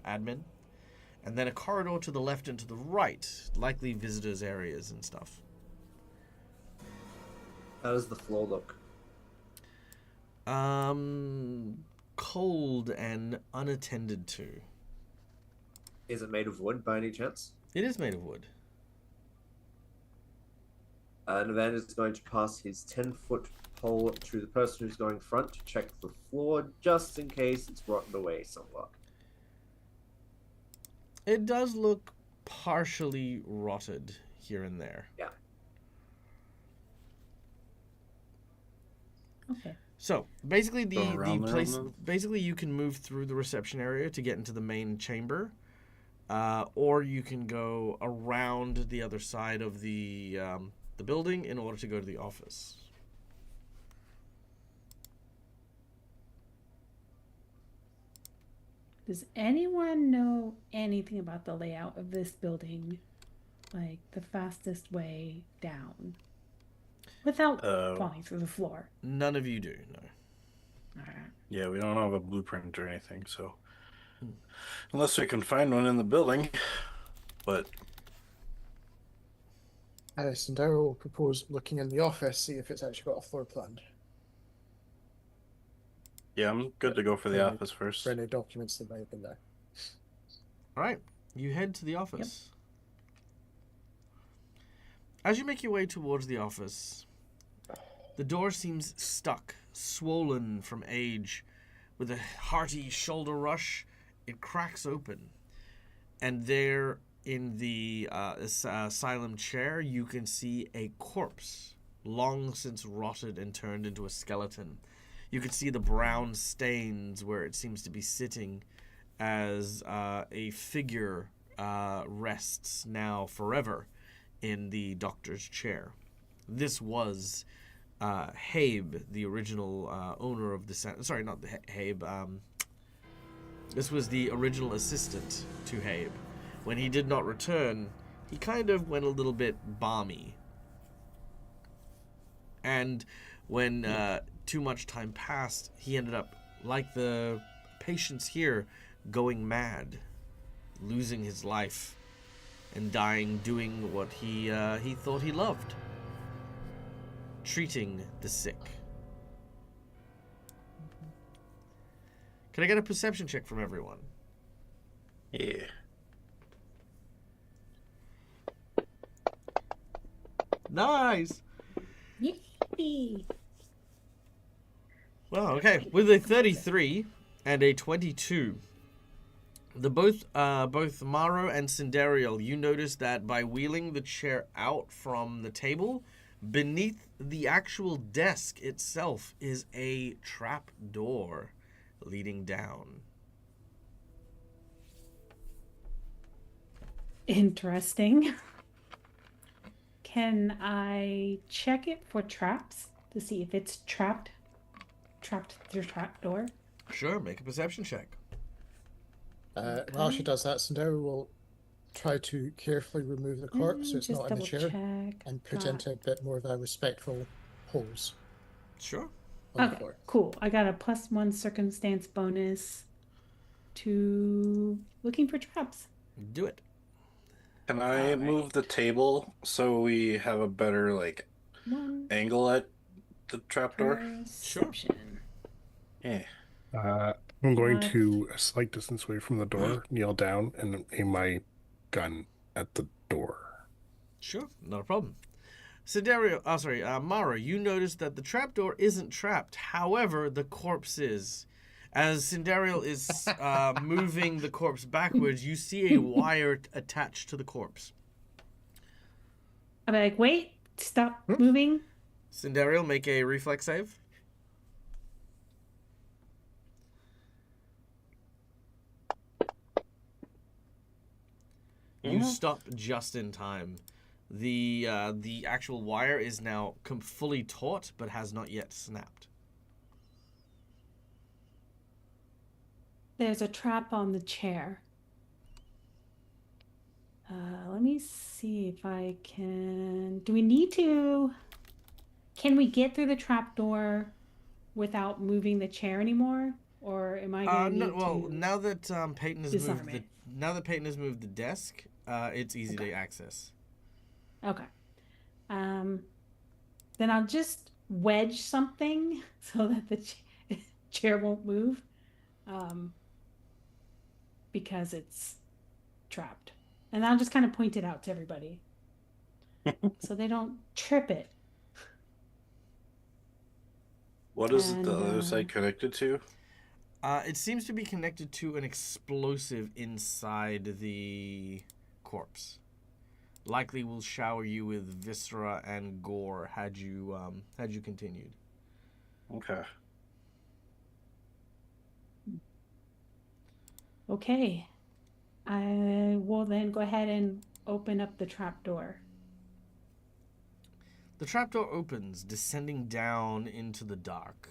admin. and then a corridor to the left and to the right, likely visitors' areas and stuff. How does the floor look? Cold and unattended to. Is it made of wood by any chance? It is made of wood. Evander is going to pass his 10-foot pole to the person who's going front to check the floor, just in case it's rotted away somewhat. It does look partially rotted here and there. Yeah. Okay. So basically, Go the around there place. and then- Basically, you can move through the reception area to get into the main chamber, or you can go around the other side of the building in order to go to the office. Does anyone know anything about the layout of this building? Like the fastest way down? Without falling through the floor. None of you do, no. Alright. Yeah, we don't have a blueprint or anything, so unless we can find one in the building, but Sandero will propose looking in the office, see if it's actually got a floor plan yeah, I'm good to go for the Right. office first. for any documents that might have been there. All right, you head to the office. As you make your way towards the office, the door seems stuck, swollen from age. With a hearty shoulder rush, it cracks open. And there in the asylum chair, you can see a corpse, long since rotted and turned into a skeleton. You can see the brown stains where it seems to be sitting as a figure rests now forever in the doctor's chair. This was Habe, the original owner of the... Sorry, not Habe. This was the original assistant to Habe. When he did not return, he kind of went a little bit balmy. And when too much time passed, he ended up, like the patients here, going mad, losing his life, and dying doing what he thought he loved. Treating the sick. Can I get a perception check from everyone? Yeah. Nice! Yippee! Well, okay. With a 33 and a 22, both Maro and Cinderial, you notice that by wheeling the chair out from the table, beneath the actual desk itself is a trap door leading down. Interesting. Can I check it for traps to see if it's trapped through trap door? Sure, make a perception check. While she does that, Sandero will try to carefully remove the corpse so it's Just not in the double chair check. and put into a bit more of a respectful holes Sure. on the Okay, floor. cool. I got a +1 circumstance bonus to looking for traps. Do it. Can I move the table so we have a better One angle at the trapdoor? perception. Yeah. I'm going Five. to a slight distance away from the door, kneel down, and aim my gun at the door. Sure, not a problem. Mara, you notice that the trapdoor isn't trapped. However, the corpse is. As Cinderial is moving the corpse backwards, you see a wire attached to the corpse. I'll be like, wait, stop moving. Cinderial, make a reflex save. You stop just in time. The actual wire is now fully taut, but has not yet snapped. There's a trap on the chair. Let me see if I can. Do we need to? Can we get through the trap door without moving the chair anymore? or am I going to No, need well, to? now that Peyton has disarm moved the it? now that Peyton has moved the desk, it's easy Okay. to access. Okay. Then I'll just wedge something so that the chair won't move, because it's trapped, and I'll just kind of point it out to everybody so they don't trip it. What is it the And, other side connected to? It seems to be connected to an explosive inside the corpse. Likely will shower you with viscera and gore had you continued. Okay. Okay. I will then go ahead and open up the trap door. The trapdoor opens, descending down into the dark.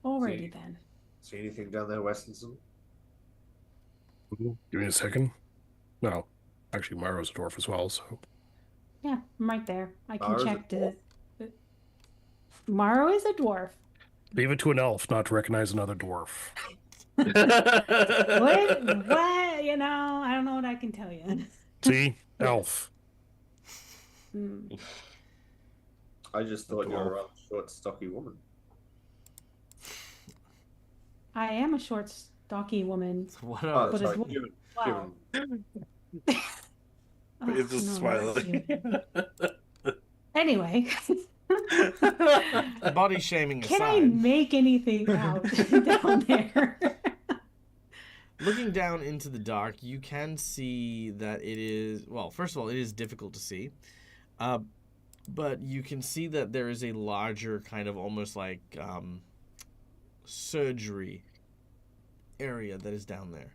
Alrighty See. then. See anything down there, Westonson? Give me a second. No, actually, Maro's a dwarf as well, so. Yeah, I'm right there. I can Mara's a check to. Maro is a dwarf. Leave it to an elf not to recognize another dwarf. What? What? You know, I don't know what I can tell you. See? Elf. Mm. I just thought you were a rather short, stocky woman. I am a short, stocky woman. What Oh, else? But sorry, it's- human. Wow. Human. Oh, It's just no, that's smiling. you. Anyway, Body shaming can I aside, make anything out down there? looking down into the dark, you can see that it is, well, first of all, it is difficult to see. But you can see that there is a larger kind of almost like surgery area that is down there.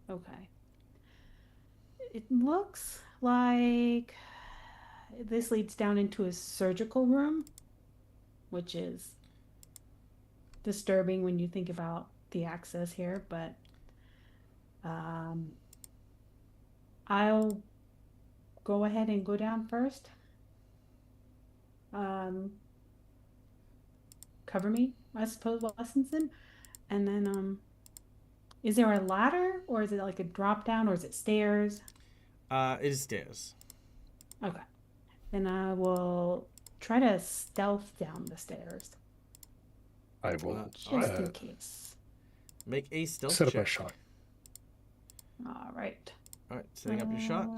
Okay. It looks like this leads down into a surgical room, which is disturbing when you think about the access here, but I'll go ahead and go down first. Cover me, I suppose, Westonson. And then is there a ladder, or is it like a drop down, or is it stairs? It is stairs. Okay. Then I will try to stealth down the stairs, I will just in case. Make a stealth set up check. a shot. All right. All right, setting up your shot.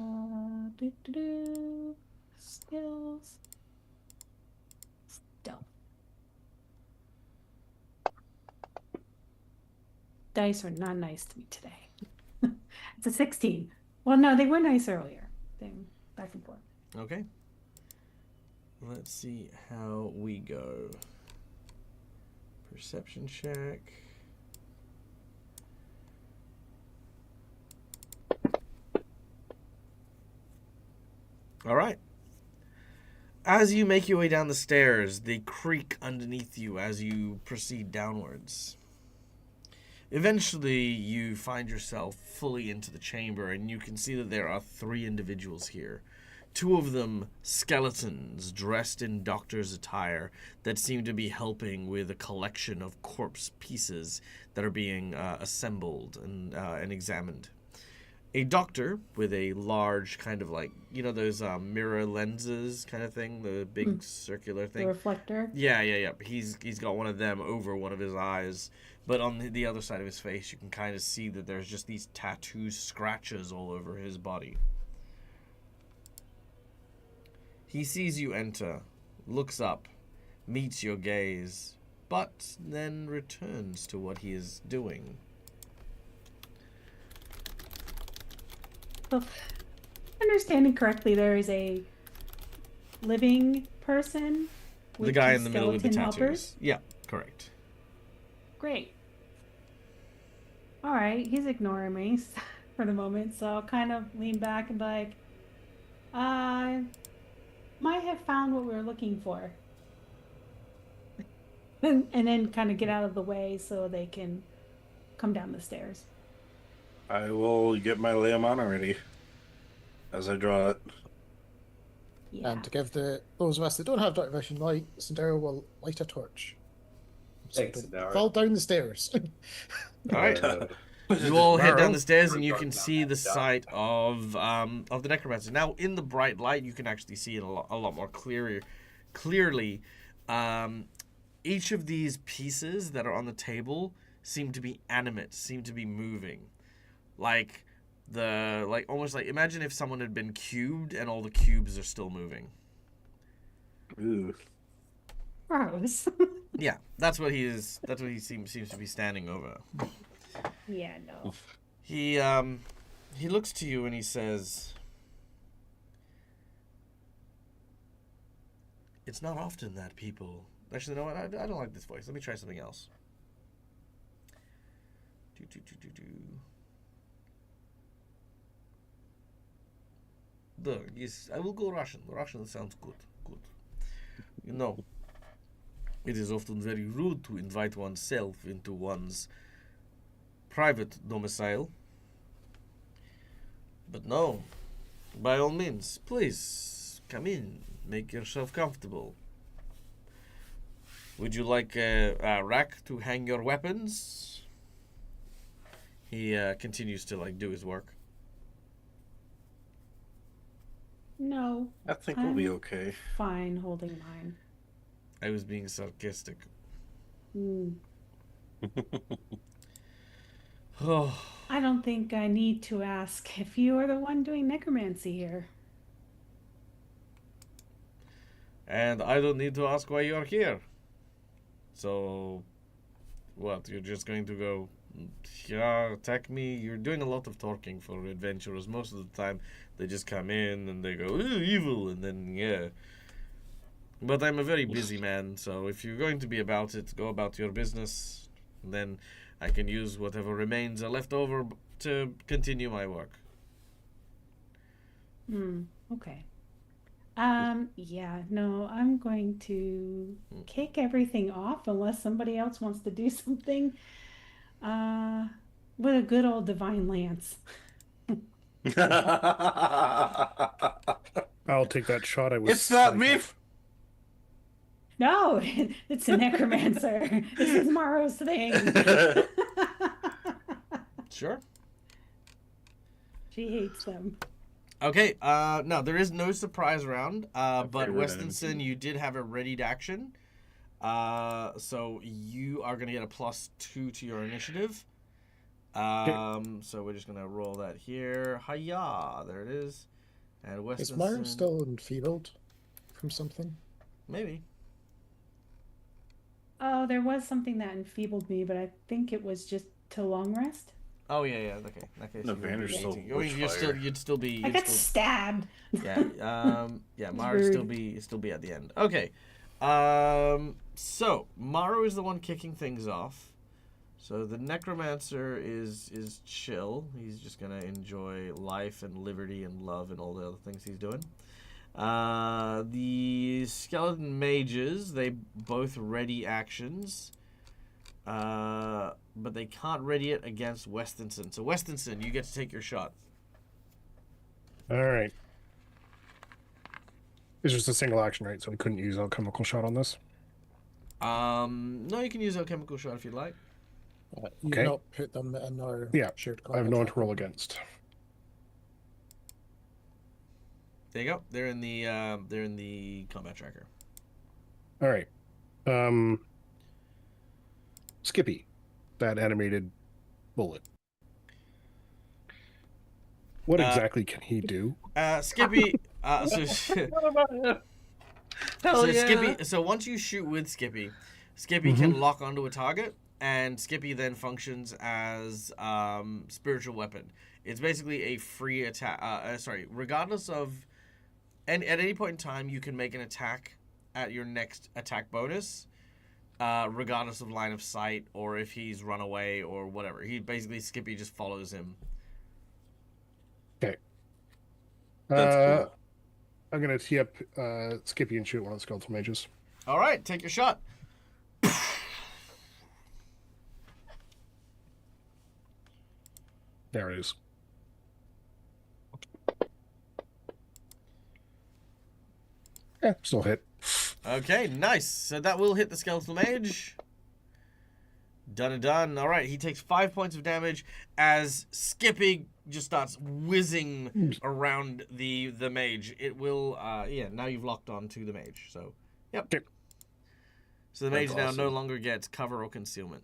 Skills. Stealth. Dice are not nice to me today. It's a 16. Well, no, they were nice earlier. They back and forth. Okay. Let's see how we go. Perception check. All right. As you make your way down the stairs, they creak underneath you as you proceed downwards. Eventually, you find yourself fully into the chamber, and you can see that there are 3 individuals here. 2 of them skeletons dressed in doctor's attire that seem to be helping with a collection of corpse pieces that are being assembled and examined. A doctor with a large kind of like, you know, those mirror lenses kind of thing, the big circular The thing. reflector. Yeah. He's got one of them over one of his eyes, but on the other side of his face, you can kind of see that there's just these tattoo scratches all over his body. He sees you enter, looks up, meets your gaze, but then returns to what he is doing. So, understanding correctly, there is a living person with The guy 2 in the middle with the skeleton tattoos. helpers. Yeah, correct. Great. All right, he's ignoring me for the moment, so I'll kind of lean back and be like, might have found what we were looking for. And then kind of get out of the way so they can come down the stairs. I will get my Leomana ready as I draw it. Yeah. And to give those of us that don't have dark vision light, Sandero will light a torch. So Thanks, don't Sandero. fall down the stairs. All right. You all head down the stairs and you can see the site of the necromancer. Now, in the bright light, you can actually see it a lot more clearly. Each of these pieces that are on the table seem to be animate, seem to be moving, almost like imagine if someone had been cubed and all the cubes are still moving. Ooh. Gross. Yeah, that's what he is. That's what he seems to be standing over. Yeah, no. He looks to you and he says, "It's not often that people." Actually, you know what? I don't like this voice. Let me try something else. Yes, I will go Russian. Russian sounds good. Good. You know, it is often very rude to invite oneself into one's private domicile. But no, by all means, please come in, make yourself comfortable. Would you like a rack to hang your weapons? He continues to do his work. No. I think we'll be I'm okay. Fine holding mine. I was being sarcastic. Mm. Oh, I don't think I need to ask if you are the one doing necromancy here. and I don't need to ask why you're here. So, what? You're just going to go, yeah, attack me? You're doing a lot of talking for adventurers. Most of the time, they just come in and they go, ooh, evil, and then, yeah. But I'm a very busy man, so if you're going to be about it, go about your business. Then I can use whatever remains are left over to continue my work. Okay. Yeah, no, I'm going to kick everything off unless somebody else wants to do something. With a good old divine lance. I'll take that shot. I was. It's not me. No, it's a necromancer. This is Maro's thing. Sure. She hates them. Okay, no, there is no surprise round, but favorite Westonson, enemy. you did have a readied action. So you are going to get a +2 to your initiative. So we're just going to roll that here. Hiya, there it is. And Is Westonson... Maro still enfeebled from something? Maybe. Oh, there was something that enfeebled me, but I think it was just to long rest. Oh, yeah, okay. In that case, No, you would be Vander's still 18. I mean, bushfire. you'd still be... I You'd got still, stabbed. yeah, Maro would still be at the end. Okay. So Maro is the one kicking things off. So the necromancer is chill. He's just gonna enjoy life and liberty and love and all the other things he's doing. The skeleton mages, they both ready actions. But they can't ready it against Westonson. So Westonson, you get to take your shot. All right. It's just a single action, right? So we couldn't use alchemical shot on this. No, you can use a chemical shot if you'd like. You Okay. not put them in our shared I have no one to combat roll tracker. against. There you go. They're in the combat tracker. All right. Skippy, that animated bullet. What exactly can he do? Skippy. Hell So yeah. Skippy. So once you shoot with Skippy, Skippy can lock onto a target, and Skippy then functions as spiritual weapon. It's basically a free attack. Regardless of, and at any point in time, you can make an attack at your next attack bonus, regardless of line of sight or if he's run away or whatever. Skippy just follows him. Okay. That's cool. I'm gonna tee up Skippy and shoot one of the skeletal mages. All right, take your shot. There it is. Yeah, still hit. Okay, nice. So that will hit the skeletal mage. Done and done. All right, he takes 5 points of damage as Skippy just starts whizzing around the mage. It will, yeah. Now you've locked on to the mage. So, yep. Okay. So the mage That's now awesome. no longer gets cover or concealment.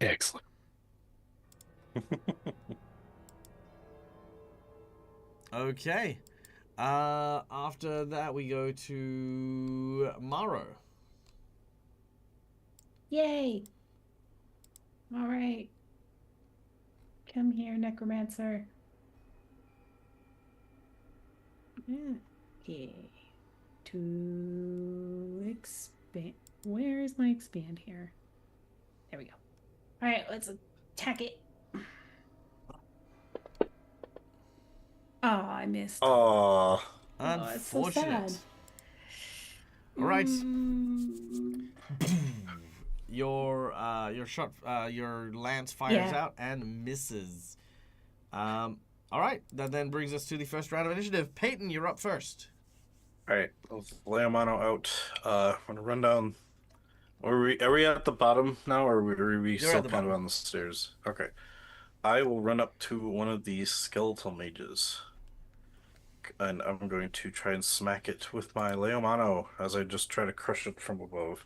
Excellent. Okay. After that, we go to Maro. Yay! All right. Come here, necromancer. Okay. To expand. Where is my expand here? There we go. All right, let's attack it. Oh, I missed. Oh, Oh, it's so Unfortunate. sad. All right. Mm, Your shot, your lance fires Yeah. out and misses. All right. That then brings us to the first round of initiative. Peyton, you're up first. all right. Let's lay a mono out. I'm gonna run down. Are we at the bottom now, or are we You're still at the kind of bottom. on the stairs? Okay. I will run up to one of these skeletal mages, and I'm going to try and smack it with my Leomano as I just try to crush it from above.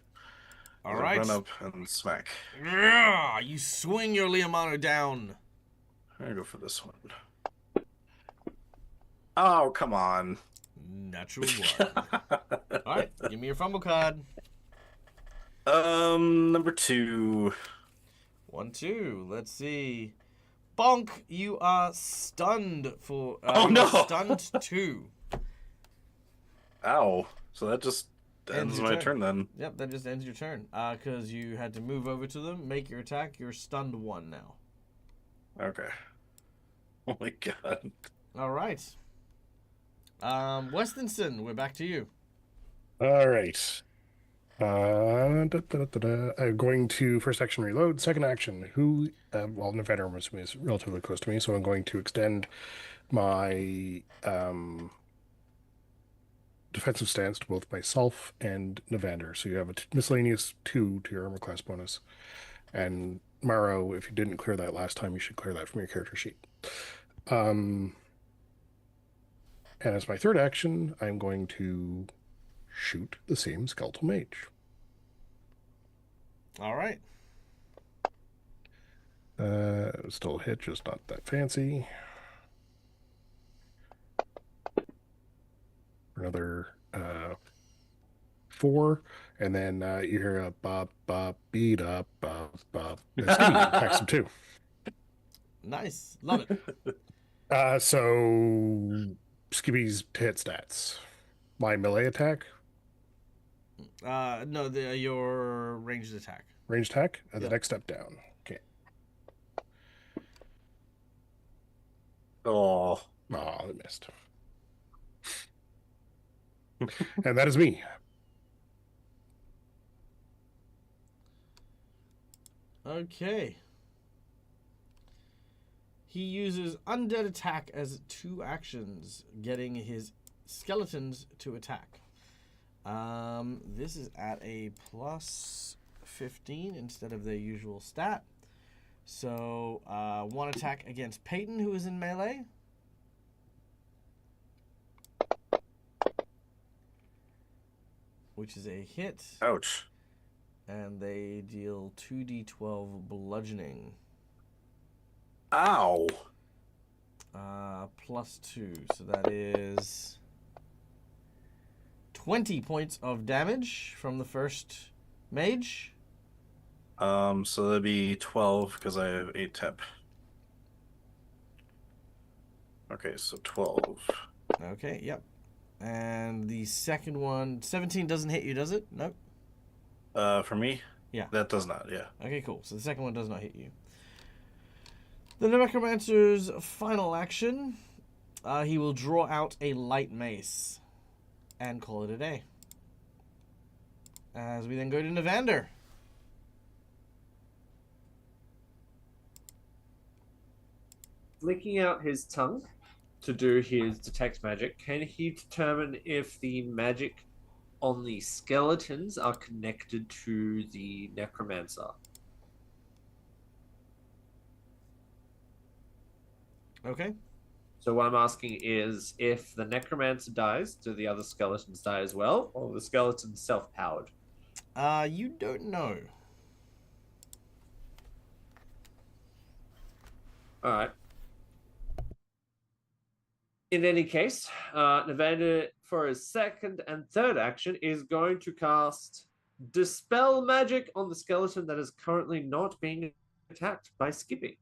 All As I right. run up and smack. Yeah, you swing your Leomano down. I'm gonna go for this one. Oh, come on. Natural one. All right. Give me your fumble card. Number 2. 1, 2. Let's see. Bonk, you are stunned for. Oh, you no. are stunned 2. Ow. So that just ends your my turn. turn then. Yep, that just ends your turn. Because you had to move over to them, make your attack. You're stunned 1 now. Okay. Oh my god. All right. Westinson, we're back to you. All right. I'm going to first action reload. Second action, well, Nevada is relatively close to me, so I'm going to extend my defensive stance to both myself and Nevander. So you have a miscellaneous 2 to your armor class bonus. And Maro, if you didn't clear that last time, you should clear that from your character sheet. And as my third action, I'm going to shoot the same skeletal mage. All right. Still a hit, just not that fancy. Another 4, and then you hear a bop bop beat up bop bop. Skinny attacks him too. Nice. Love it. So Skibby's hit stats. My melee attack, No, your ranged attack. range attack, the Yep. next step down. Okay. Oh. Oh, it missed. And that is me. Okay. He uses undead attack as 2 actions, getting his skeletons to attack. This is at a plus 15 instead of their usual stat. So, 1 attack against Peyton, who is in melee. Which is a hit. Ouch. And they deal 2d12 bludgeoning. Ow. Plus 2. So that is 20 points of damage from the first mage. So that'd be 12 because I have 8 tep. Okay, so 12. Okay, yep. And the second one, 17 doesn't hit you, does it? Nope. For me? Yeah. That does not, yeah. Okay, cool. So the second one does not hit you. The Necromancer's final action, he will draw out a light mace and call it a day. As we then go to Nevander. Licking out his tongue, to do his detect magic, can he determine if the magic on the skeletons are connected to the necromancer? Okay. So what I'm asking is, if the necromancer dies, do the other skeletons die as well, or are the skeletons self-powered? You don't know. All right. In any case, Nevada, for his second and third action, is going to cast Dispel Magic on the skeleton that is currently not being attacked by Skippy.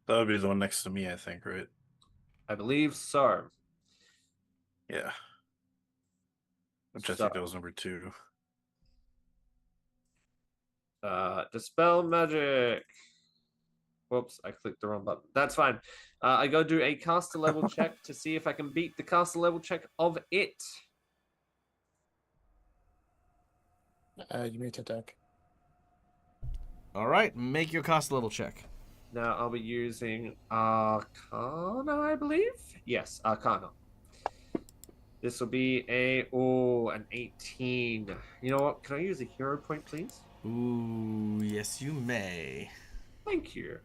That would be the one next to me, I think, right? I believe so. Yeah. Which I So, think that was number 2. Dispel Magic. Whoops, I clicked the wrong button. That's fine. I go do a caster level check to see if I can beat the caster level check of it. You made attack. All right, make your cost level check. Now I'll be using Arcana, I believe. Yes, Arcana. This will be an 18. You know what? Can I use a hero point, please? Ooh, yes, you may. Thank you.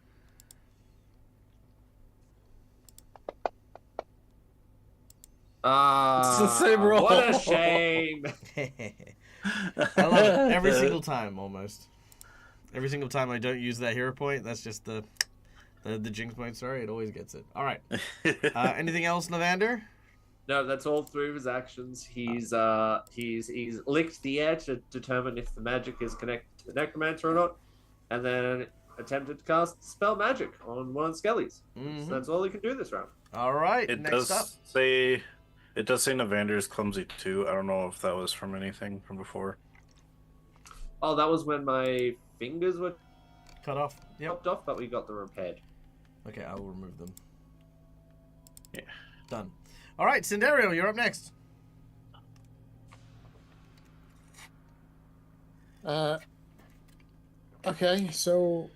It's the same roll. What a shame. I love it. Every single time, almost. Every single time I don't use that hero point, that's just the jinx point. Sorry, it always gets it. All right. Anything else, Navander? No, that's all 3 of his actions. He's licked the air to determine if the magic is connected to the necromancer or not, and then attempted to cast spell magic on one of the skellies. Mm-hmm. So that's all he can do this round. All right. It next does up. say Navander is clumsy too. I don't know if that was from anything from before. Oh, that was when my fingers were Cut off. Yep. chopped off, but we got them repaired. Okay, I will remove them. Yeah. Done. All right, Cinderio, you're up next. Okay, so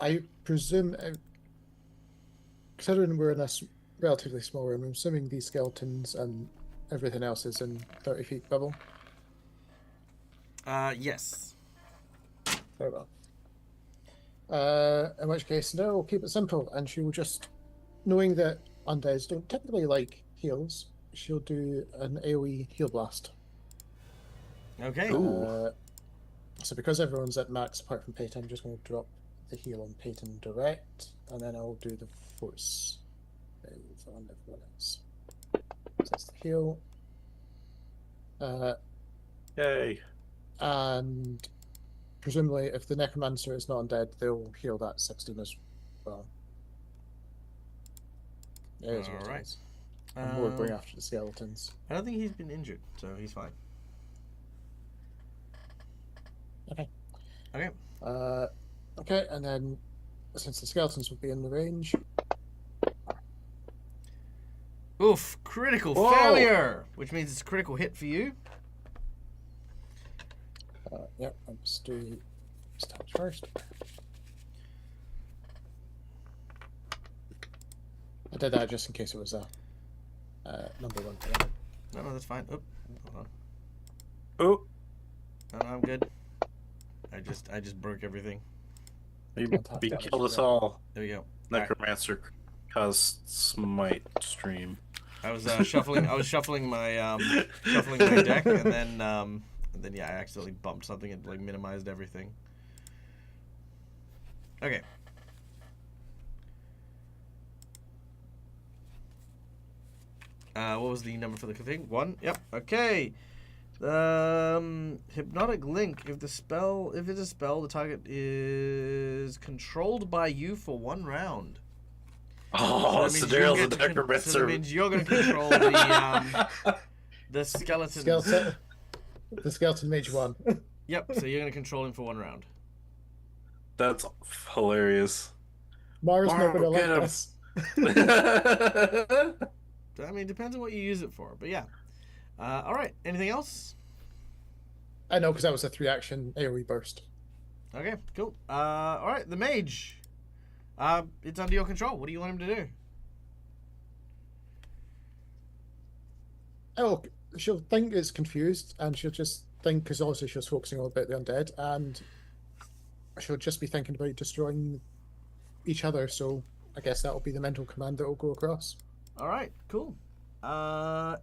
I presume, considering we're in a relatively small room, I'm assuming these skeletons and everything else is in 30 feet bubble. Yes. Very well. In which case, no, we'll keep it simple, and she will just, knowing that undeads don't typically like heals, she'll do an AoE heal blast. Okay. So because everyone's at max apart from Peyton, I'm just going to drop the heal on Peyton direct, and then I'll do the force on everyone else. So that's the heal. Yay. And presumably, if the necromancer is not undead, they'll heal that 16 as well. It is what it Alright. is. And we'll bring after the skeletons. I don't think he's been injured, so he's fine. Okay. Okay. Okay, and then since the skeletons will be in the range, Oof, critical Whoa. failure, which means it's a critical hit for you. yep, let's do stats first. I did that just in case it was a number 1 for them. No, that's fine. Oop, hold on. Oh, No, I'm good. I just broke everything. you Fantastic. beat killed us all. There we go. Necromancer caused smite stream. I was shuffling. I was shuffling my deck, and then yeah, I accidentally bumped something and like minimized everything. Okay. What was the number for the thing? 1. Yep. Okay. Hypnotic link. If it's a spell, the target is controlled by you for 1 round. Oh, So that means you'll Siddhar's a get to necromancer. so that means you're going to control the skeleton. The skeleton mage 1. Yep. So you're going to control him for 1 round. That's hilarious. Mara's not Mara, going to get like him. this. I mean, it depends on what you use it for, but yeah. All right. Anything else? I know, because that was a 3-action AoE burst. Okay. Cool. All right. The mage. It's under your control. What do you want him to do? Oh, she'll think it's confused, and she'll just think, because obviously she was focusing all about the undead, and she'll just be thinking about destroying each other. So I guess that'll be the mental command that will go across. All right, cool.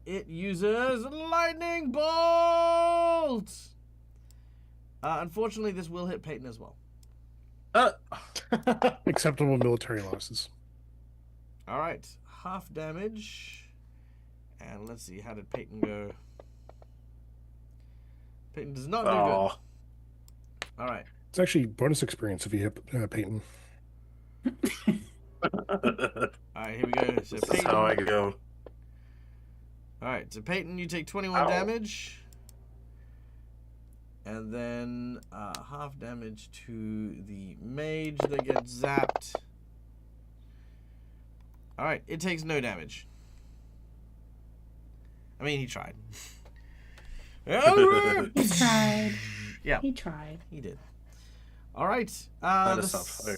It uses lightning bolt. Unfortunately, this will hit Peyton as well. Acceptable military losses. All right, half damage. And let's see, how did Peyton go? Peyton does not do good. All right. It's actually bonus experience if you hit Peyton. All right, here we go. So This is Peyton. how I go. All right, so Peyton, you take 21 Ow. damage. And then half damage to the mage that gets zapped. All right, it takes no damage. I mean, he tried. He tried. Yeah, He tried. he did. All right. That the is not s- fair.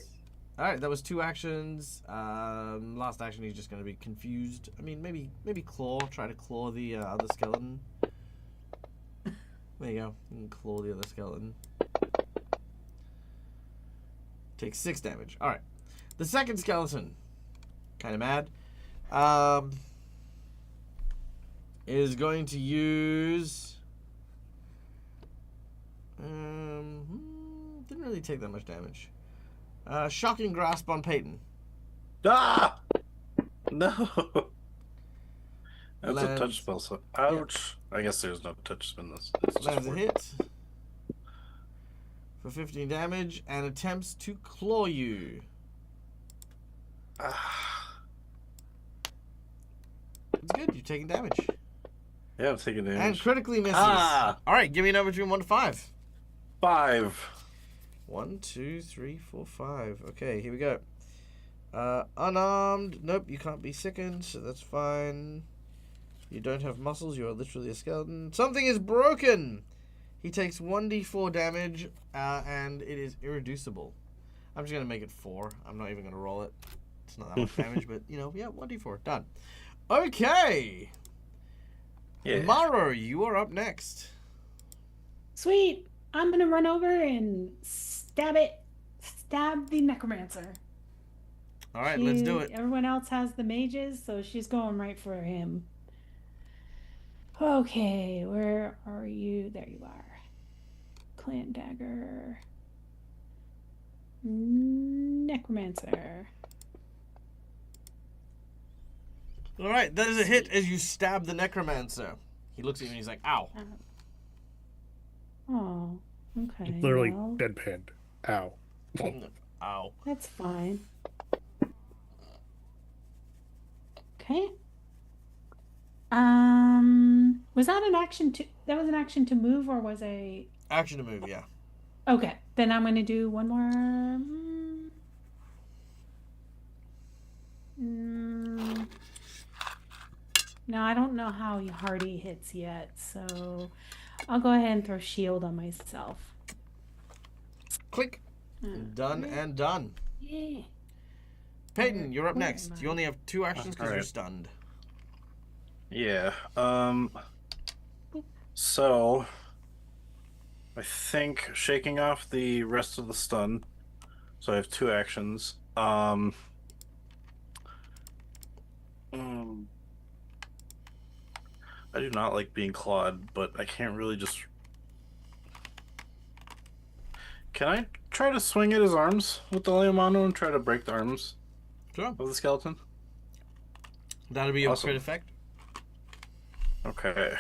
All right, that was 2 actions. Last action, he's just going to be confused. I mean, maybe claw. Try to claw the other skeleton. There you go. You can claw the other skeleton. Takes 6 damage. All right. The second skeleton, kind of mad, is going to use. Didn't really take that much damage. Shocking grasp on Peyton. Ah! No. That's a Lands. touch spell, so ouch. I guess there's no touch in this. It's just Lands a 4. hit for 15 damage and attempts to claw you. Ah. It's good. You're taking damage. Yeah, I'm taking damage. And critically misses. Ah! All right, give me a number between 1 to 5. 5. 1, 2, 3, 4, 5. Okay, here we go. Unarmed. Nope, you can't be sickened, so that's fine. You don't have muscles. You are literally a skeleton. Something is broken. He takes 1d4 damage, and it is irreducible. I'm just gonna make it 4. I'm not even gonna roll it. It's not that much damage, but you know, yeah, 1d4 done. Okay, Yeah. Maro, you are up next. Sweet. I'm gonna run over and stab the necromancer. All right, let's do it. Everyone else has the mages, so she's going right for him. Okay, where are you? There you are. Clan dagger. Necromancer. All right, that is a hit as you stab the necromancer. He looks at you and he's like, "Ow." Oh, okay. Literally well, deadpanned. Ow. Ow. that's fine. Okay. Was that an action to? That was an action to move, or was a? Action to move, yeah. Okay, then I'm gonna do one more. No, I don't know how hard he hits yet, so I'll go ahead and throw shield on myself. Click. Done and done. Yeah. Peyton, you're up Where next. am I? You only have 2 actions because you're Alright. stunned. Yeah. So I think shaking off the rest of the stun. So I have 2 actions. I do not like being clawed, but I can't really just. Can I try to swing at his arms with the Leomano and try to break the arms Sure. of the skeleton? That'll be your Awesome. crit effect. Okay.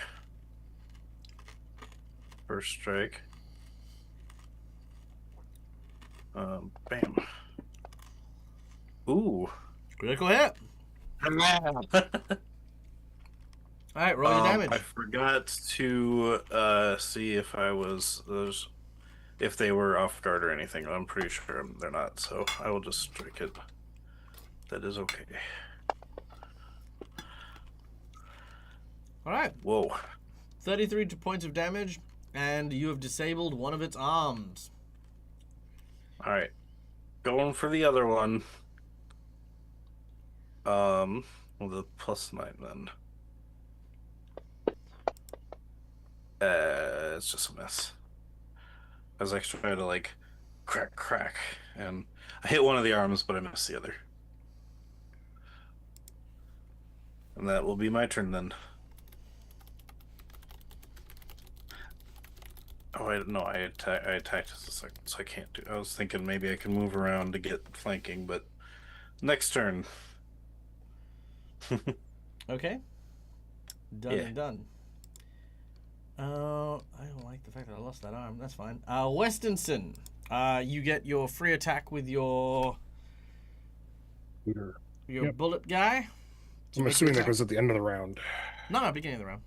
First strike. Bam. Ooh. Critical hit. All right, roll your damage. I forgot to see if if they were off guard or anything. I'm pretty sure they're not, so I will just strike it. That is okay. All right, Whoa. 33 points of damage, and you have disabled one of its arms. All right. Going for the other one. Well, the +9 then. It's just a mess. I was actually trying to like crack, and I hit one of the arms, but I missed the other. And that will be my turn then. Oh, I attacked as a second, so I can't do. I was thinking maybe I can move around to get flanking, but next turn. Okay. Done Yeah. and done. I don't like the fact that I lost that arm. That's fine. Westonson, you get your free attack with your Yep. bullet guy. I'm assuming that goes at the end of the round. No, beginning of the round.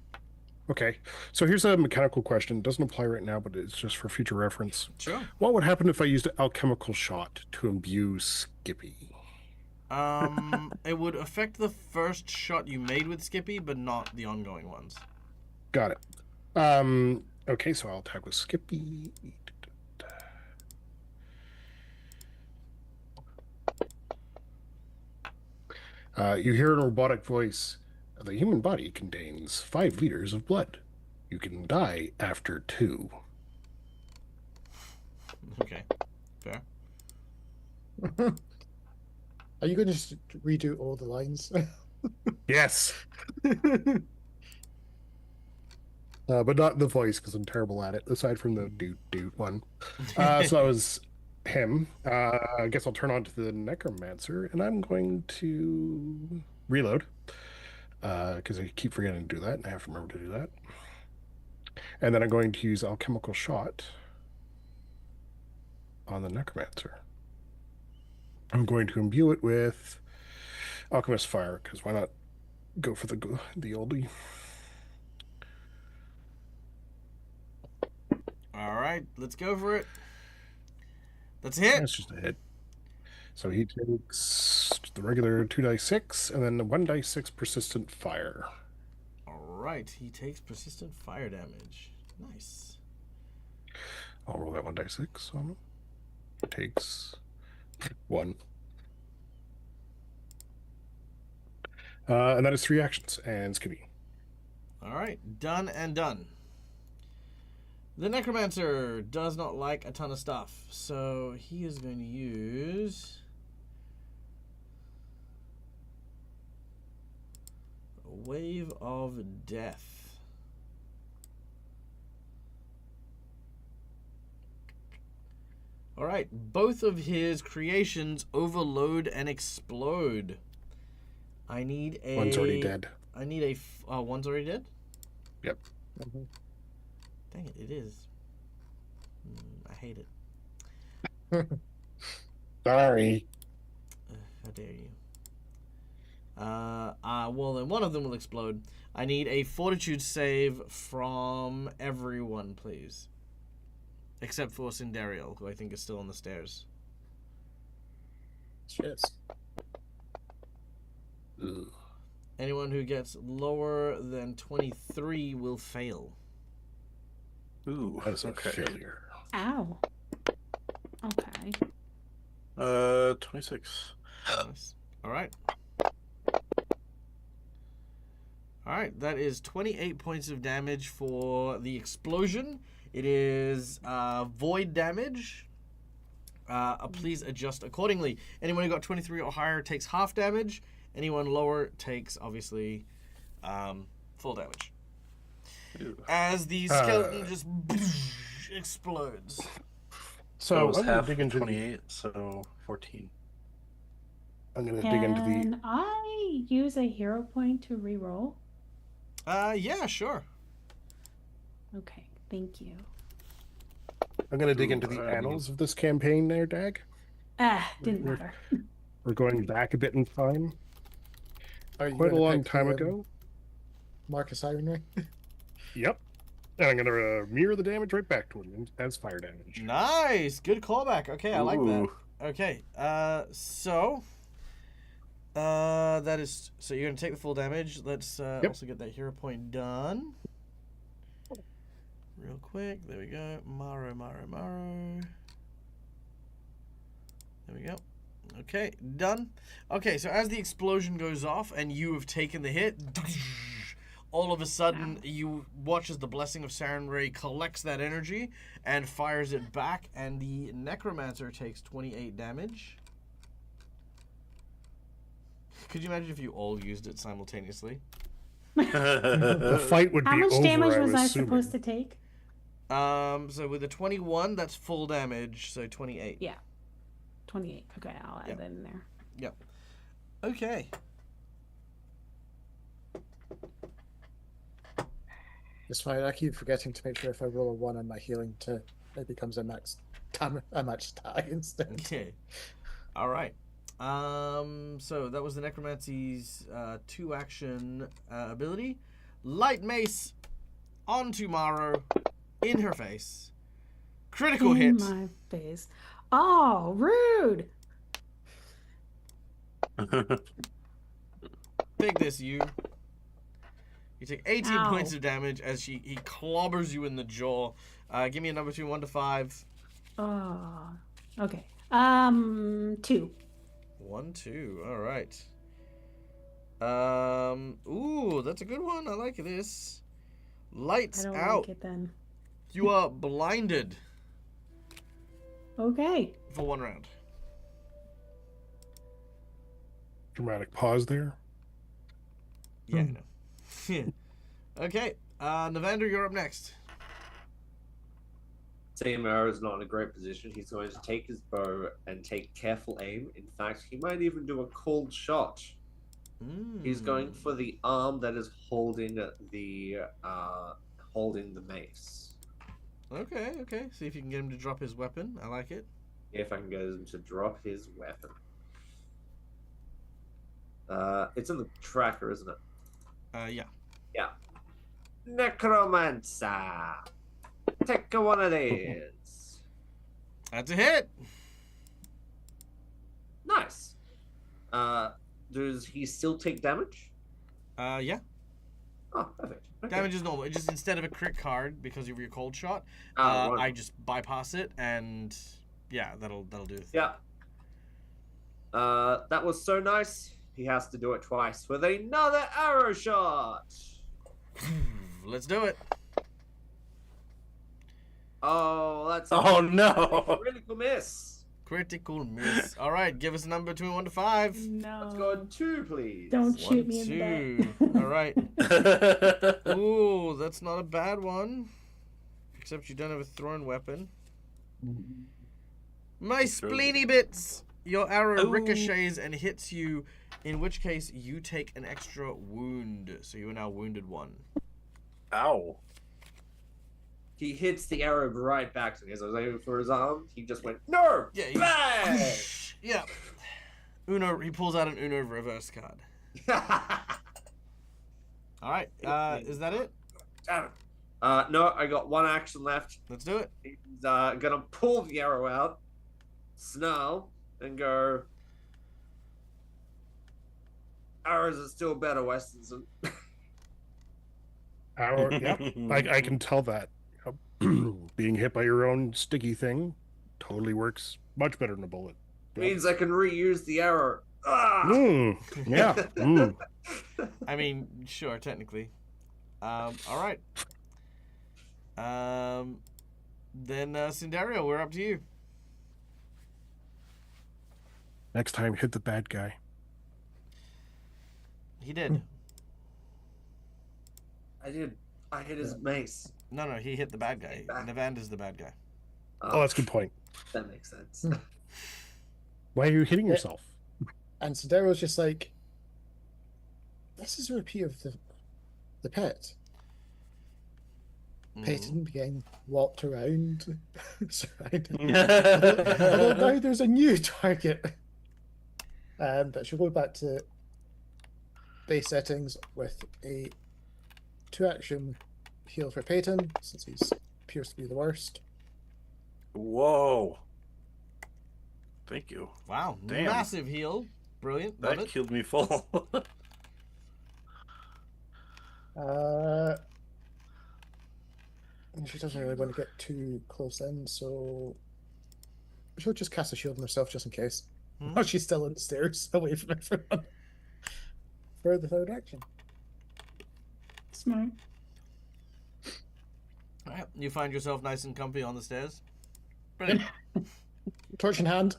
Okay, so here's a mechanical question. It doesn't apply right now, but it's just for future reference. Sure. What would happen if I used an alchemical shot to imbue Skippy? It would affect the first shot you made with Skippy, but not the ongoing ones. Got it. Okay, so I'll attack with Skippy. You hear a robotic voice. The human body contains 5 liters of blood. You can die after 2. Okay. Fair. Are you going to just redo all the lines? Yes. But not the voice, because I'm terrible at it, aside from the doot one. So that was him. I guess I'll turn on to the Necromancer, and I'm going to reload. Because I keep forgetting to do that, and I have to remember to do that. And then I'm going to use Alchemical Shot on the Necromancer. I'm going to imbue it with Alchemist Fire, because why not go for the oldie? All right, let's go for it. That's a hit. That's just a hit. So he takes the regular 2d6 and then the 1d6 persistent fire. All right, he takes persistent fire damage. Nice. I'll roll that 1d6 on him. Takes 1. And that is 3 actions. And Skippy. All right, done and done. The Necromancer does not like a ton of stuff, so he is going to use a Wave of Death. All right, both of his creations overload and explode. I need a... One's already dead. I need a... one's already dead? Yep. Dang it, it is. I hate it. Sorry. How dare you? Well, then one of them will explode. I need a fortitude save from everyone, please. Except for Cinderial, who I think is still on the stairs. Cheers. Ugh. Anyone who gets lower than 23 will fail. Ooh, That is a okay. failure. Ow. Okay. 26. Nice. All right. All right, that is 28 points of damage for the explosion. It is void damage. Please adjust accordingly. Anyone who got 23 or higher takes half damage. Anyone lower takes, obviously, full damage. Ew. As the skeleton just explodes. So So it was I'm going half to dig into 28, so 14. I'm going to dig into the... Can I use a hero point to reroll? Yeah, sure. Okay, thank you. I'm going to dig into the annals of this campaign there, Dag. Didn't matter. We're going back a bit in time. Are you Quite a gonna long pick time the, ago. Marcus Iron Ring? Yep. And I'm going to mirror the damage right back to him as fire damage. Nice. Good callback. Okay, I like that. Ooh. Okay, so that is so you're gonna take the full damage. Let's also get that hero point done. Real quick. There we go. Maro. There we go. Okay, done. Okay, so as the explosion goes off and you have taken the hit, all of a sudden you watch as the blessing of Sarenrae collects that energy and fires it back, and the necromancer takes 28 damage. Could you imagine if you all used it simultaneously? The fight would How be much over. damage I was I assuming. supposed to take? So with a 21, that's full damage, so 28. Yeah. 28. Okay, I'll add Yep. that in there. Yep. Okay. It's fine. I keep forgetting to make sure if I roll a 1 on my healing, it becomes a max tag instead. Okay. All right. So that was the necromancy's 2-action ability. Light mace onto Maro in her face. Critical In hit. my face. Oh, rude. Take this, you. You take 18 Ow. points of damage as he clobbers you in the jaw. Give me a number between 1 to 5. Oh. Okay. 2. 1, 2. All right. Ooh, that's a good one. I like this. I Lights don't out. like it then. You are blinded Okay. for 1 round. Dramatic pause there. Yeah, I know. Okay. Navander, you're up next. Seymour is not in a great position. He's going to take his bow and take careful aim. In fact, he might even do a cold shot. He's going for the arm that is holding the mace. Okay, okay. See if you can get him to drop his weapon. I like it. If I can get him to drop his weapon. It's in the tracker, isn't it? Yeah. Yeah. Necromancer. Take one of these. That's a hit. Nice. Does he still take damage? Yeah. Oh, perfect. Okay. Damage is normal. It just instead of a crit card because of your cold shot, Right. I just bypass it, and yeah, that'll do it. Yeah. That was so nice. He has to do it twice with another arrow shot. Let's do it. Oh, that's Oh no! critical miss. Critical miss. All right, give us a number between 1 to 5. No. Let's go 2, please. Don't 1, shoot me in the 2. butt. All right. Ooh, that's not a bad one. Except you don't have a thrown weapon. My spleeny bits! Your arrow Ooh. ricochets and hits you, in which case you take an extra wound. So you are now wounded 1. Ow. He hits the arrow right back to me as I was aiming for his arm. He just went, no! Yeah, Bang! Yeah. He pulls out an Uno reverse card. All right. Is that it? Damn it. No, I got 1 action left. Let's do it. He's gonna pull the arrow out, snarl, and go. Arrows are still better, Westonson. Yep. I can tell that. Being hit by your own sticky thing totally works much better than a bullet. Yep. Means I can reuse the arrow. Ah! Yeah. I mean, sure, technically. All right. Then Cinderio, we're up to you. Next time, hit the bad guy. He did. I did. I hit his mace. No, he hit the bad guy. Navanda's the bad guy. Oh, that's a good point. That makes sense. Why are you hitting yourself? And Sidero's just like, this is a repeat of the pit. Peyton began walked around, surrounded. Although now there's a new target. But she'll go back to base settings with a 2-action heal for Peyton, since he appears to be the worst. Whoa. Thank you. Wow. Damn. Massive heal. Brilliant. Love That it. killed me full. And she doesn't really want to get too close in, so she'll just cast a shield on herself just in case. Oh, she's still on the stairs, away from everyone. For the third action. Smart. All right, you find yourself nice and comfy on the stairs. Brilliant. Torch in hand.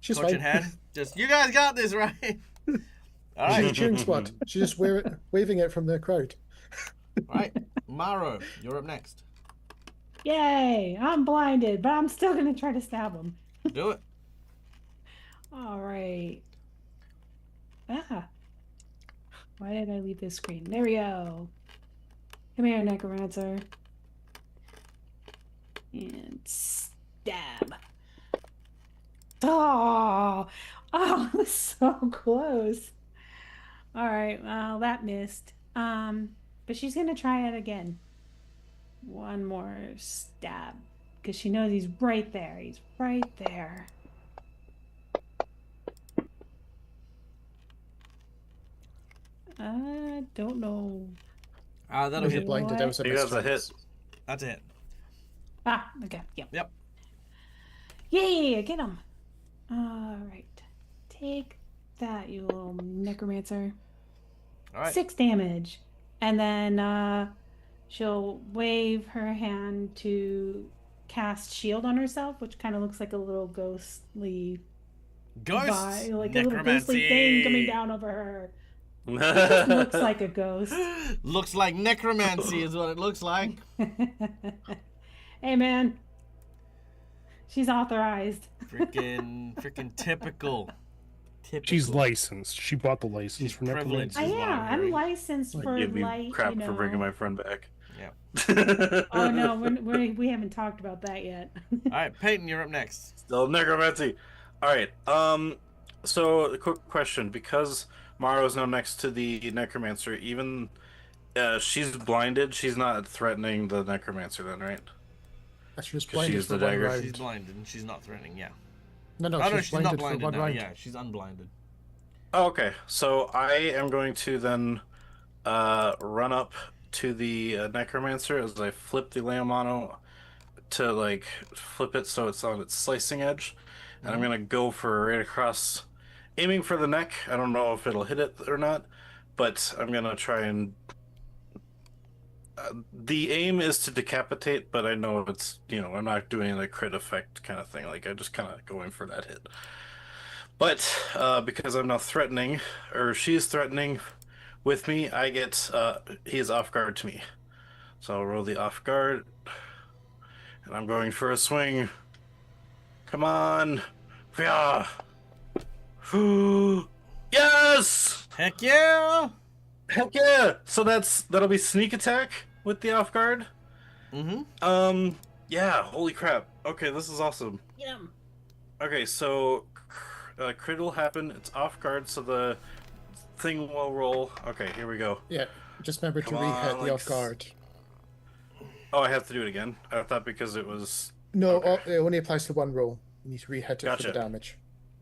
She's Torch fine. in hand. Just, you guys got this, right? All She's a right. cheering squad. She's just waving it from the crowd. All right. Maro, you're up next. Yay! I'm blinded, but I'm still gonna try to stab him. Do it. All right. Ah. Why did I leave this screen? There we go. Come here, Necromancer. And stab. Oh, oh, it was so close. All right, well, that missed. But she's gonna try it again. One more stab, because she knows he's right there. He's right there. I don't know. That'll Was hit. it blinded? That was a He has a hit. mischance. That's a hit. Ah, okay, yep. Yep. Yay, get him. All right, take that, you little necromancer. All right. 6 damage, and then she'll wave her hand to cast shield on herself, which kind of looks like a little ghostly Ghost. like a little ghostly thing coming down over her. It just looks like a ghost. Looks like necromancy is what it looks like. Hey, man. She's authorized. Freaking typical. She's licensed. She bought the license She's for privileged. necromancy. Is what I'm I'm hearing. licensed for Give me light. crap you know. for bringing my friend back. Yeah. Oh no, we haven't talked about that yet. All right, Peyton, you're up next. Still necromancy. All right. So a quick question, because Maro's now next to the necromancer, even she's blinded. She's not threatening the necromancer, then, right? She was 'Cause she blinded used for the one dagger. round. She's blinded and she's not threatening. Yeah. No, Oh, no, she's she's not blinded for blinded one now. round. Yeah, she's unblinded. Oh, okay. So I am going to then run up to the necromancer as I flip the Layamano to like flip it so it's on its slicing edge, and I'm gonna go for right across, aiming for the neck. I don't know if it'll hit it or not, but I'm gonna try and. The aim is to decapitate, but I know it's, I'm not doing a crit effect kind of thing. Like, I just kind of going for that hit. But because I'm not threatening, or she's threatening with me, I get, he is off guard to me. So I'll roll the off guard, and I'm going for a swing. Come on. Yeah. Yes! Heck yeah! Heck yeah! So that'll be sneak attack with the off guard. Mm-hmm. Yeah, holy crap. Okay, this is awesome. Yeah. Okay, so crit will happen. It's off guard, so the thing will roll. Okay, here we go. Yeah, just remember to Come on, re-hit the like off guard. Oh, I have to do it again. I thought because it was. No, Okay. it only applies to one roll. You need to re-hit it for Gotcha. the damage.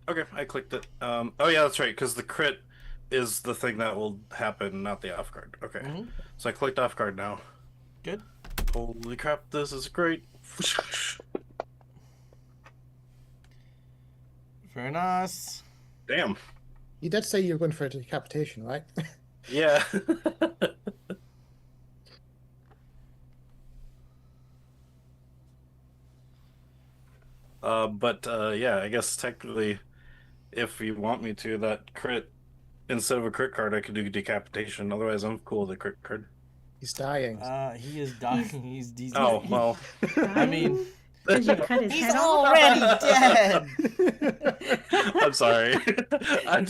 Okay, I clicked it. Oh yeah, that's right, because the crit is the thing that will happen, not the off guard. Okay, Mhm. so I clicked off guard now. Good. Holy crap, this is great. Very nice. Damn. You did say you were going for a decapitation, right? Yeah. Yeah, I guess technically, if you want me to, that crit, instead of a crit card, I could do decapitation. Otherwise, I'm cool with a crit card. He's dying. He is dying. He's Oh, well. I mean, Did you cut his he's head off? already dead. I'm sorry. I'm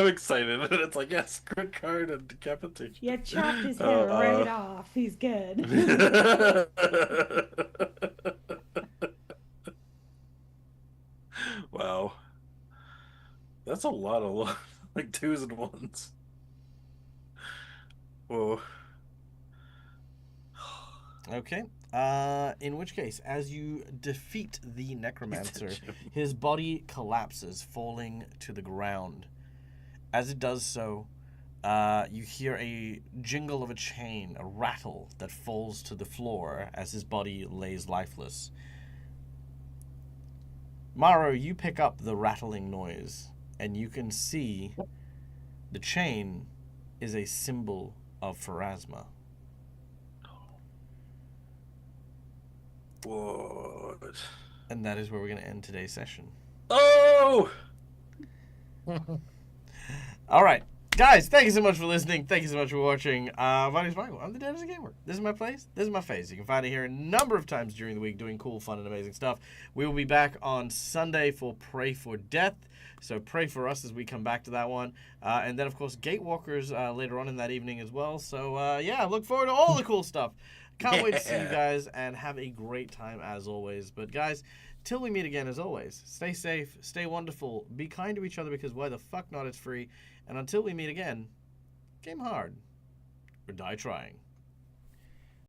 excited. It's like, yes, crit card and decapitation. You chopped his head right off. He's good. Wow. That's a lot of like twos and ones. Whoa. Okay. In which case, as you defeat the necromancer, his body collapses, falling to the ground. As it does so, you hear a jingle of a chain, a rattle that falls to the floor as his body lays lifeless. Maro, you pick up the rattling noise, and you can see the chain is a symbol of Pharasma. What? And that is where we're going to end today's session. Oh! All right. Guys, thank you so much for listening. Thank you so much for watching. My name is Michael. I'm the Dad as a Gamer. This is my place. This is my face. You can find it here a number of times during the week doing cool, fun, and amazing stuff. We will be back on Sunday for Pray for Death. So pray for us as we come back to that one. And then, of course, Gatewalkers later on in that evening as well. So, yeah, look forward to all the cool stuff. Can't wait to see you guys and have a great time as always. But, guys, till we meet again, as always, stay safe, stay wonderful, be kind to each other because why the fuck not? It's free. And until we meet again, game hard or die trying.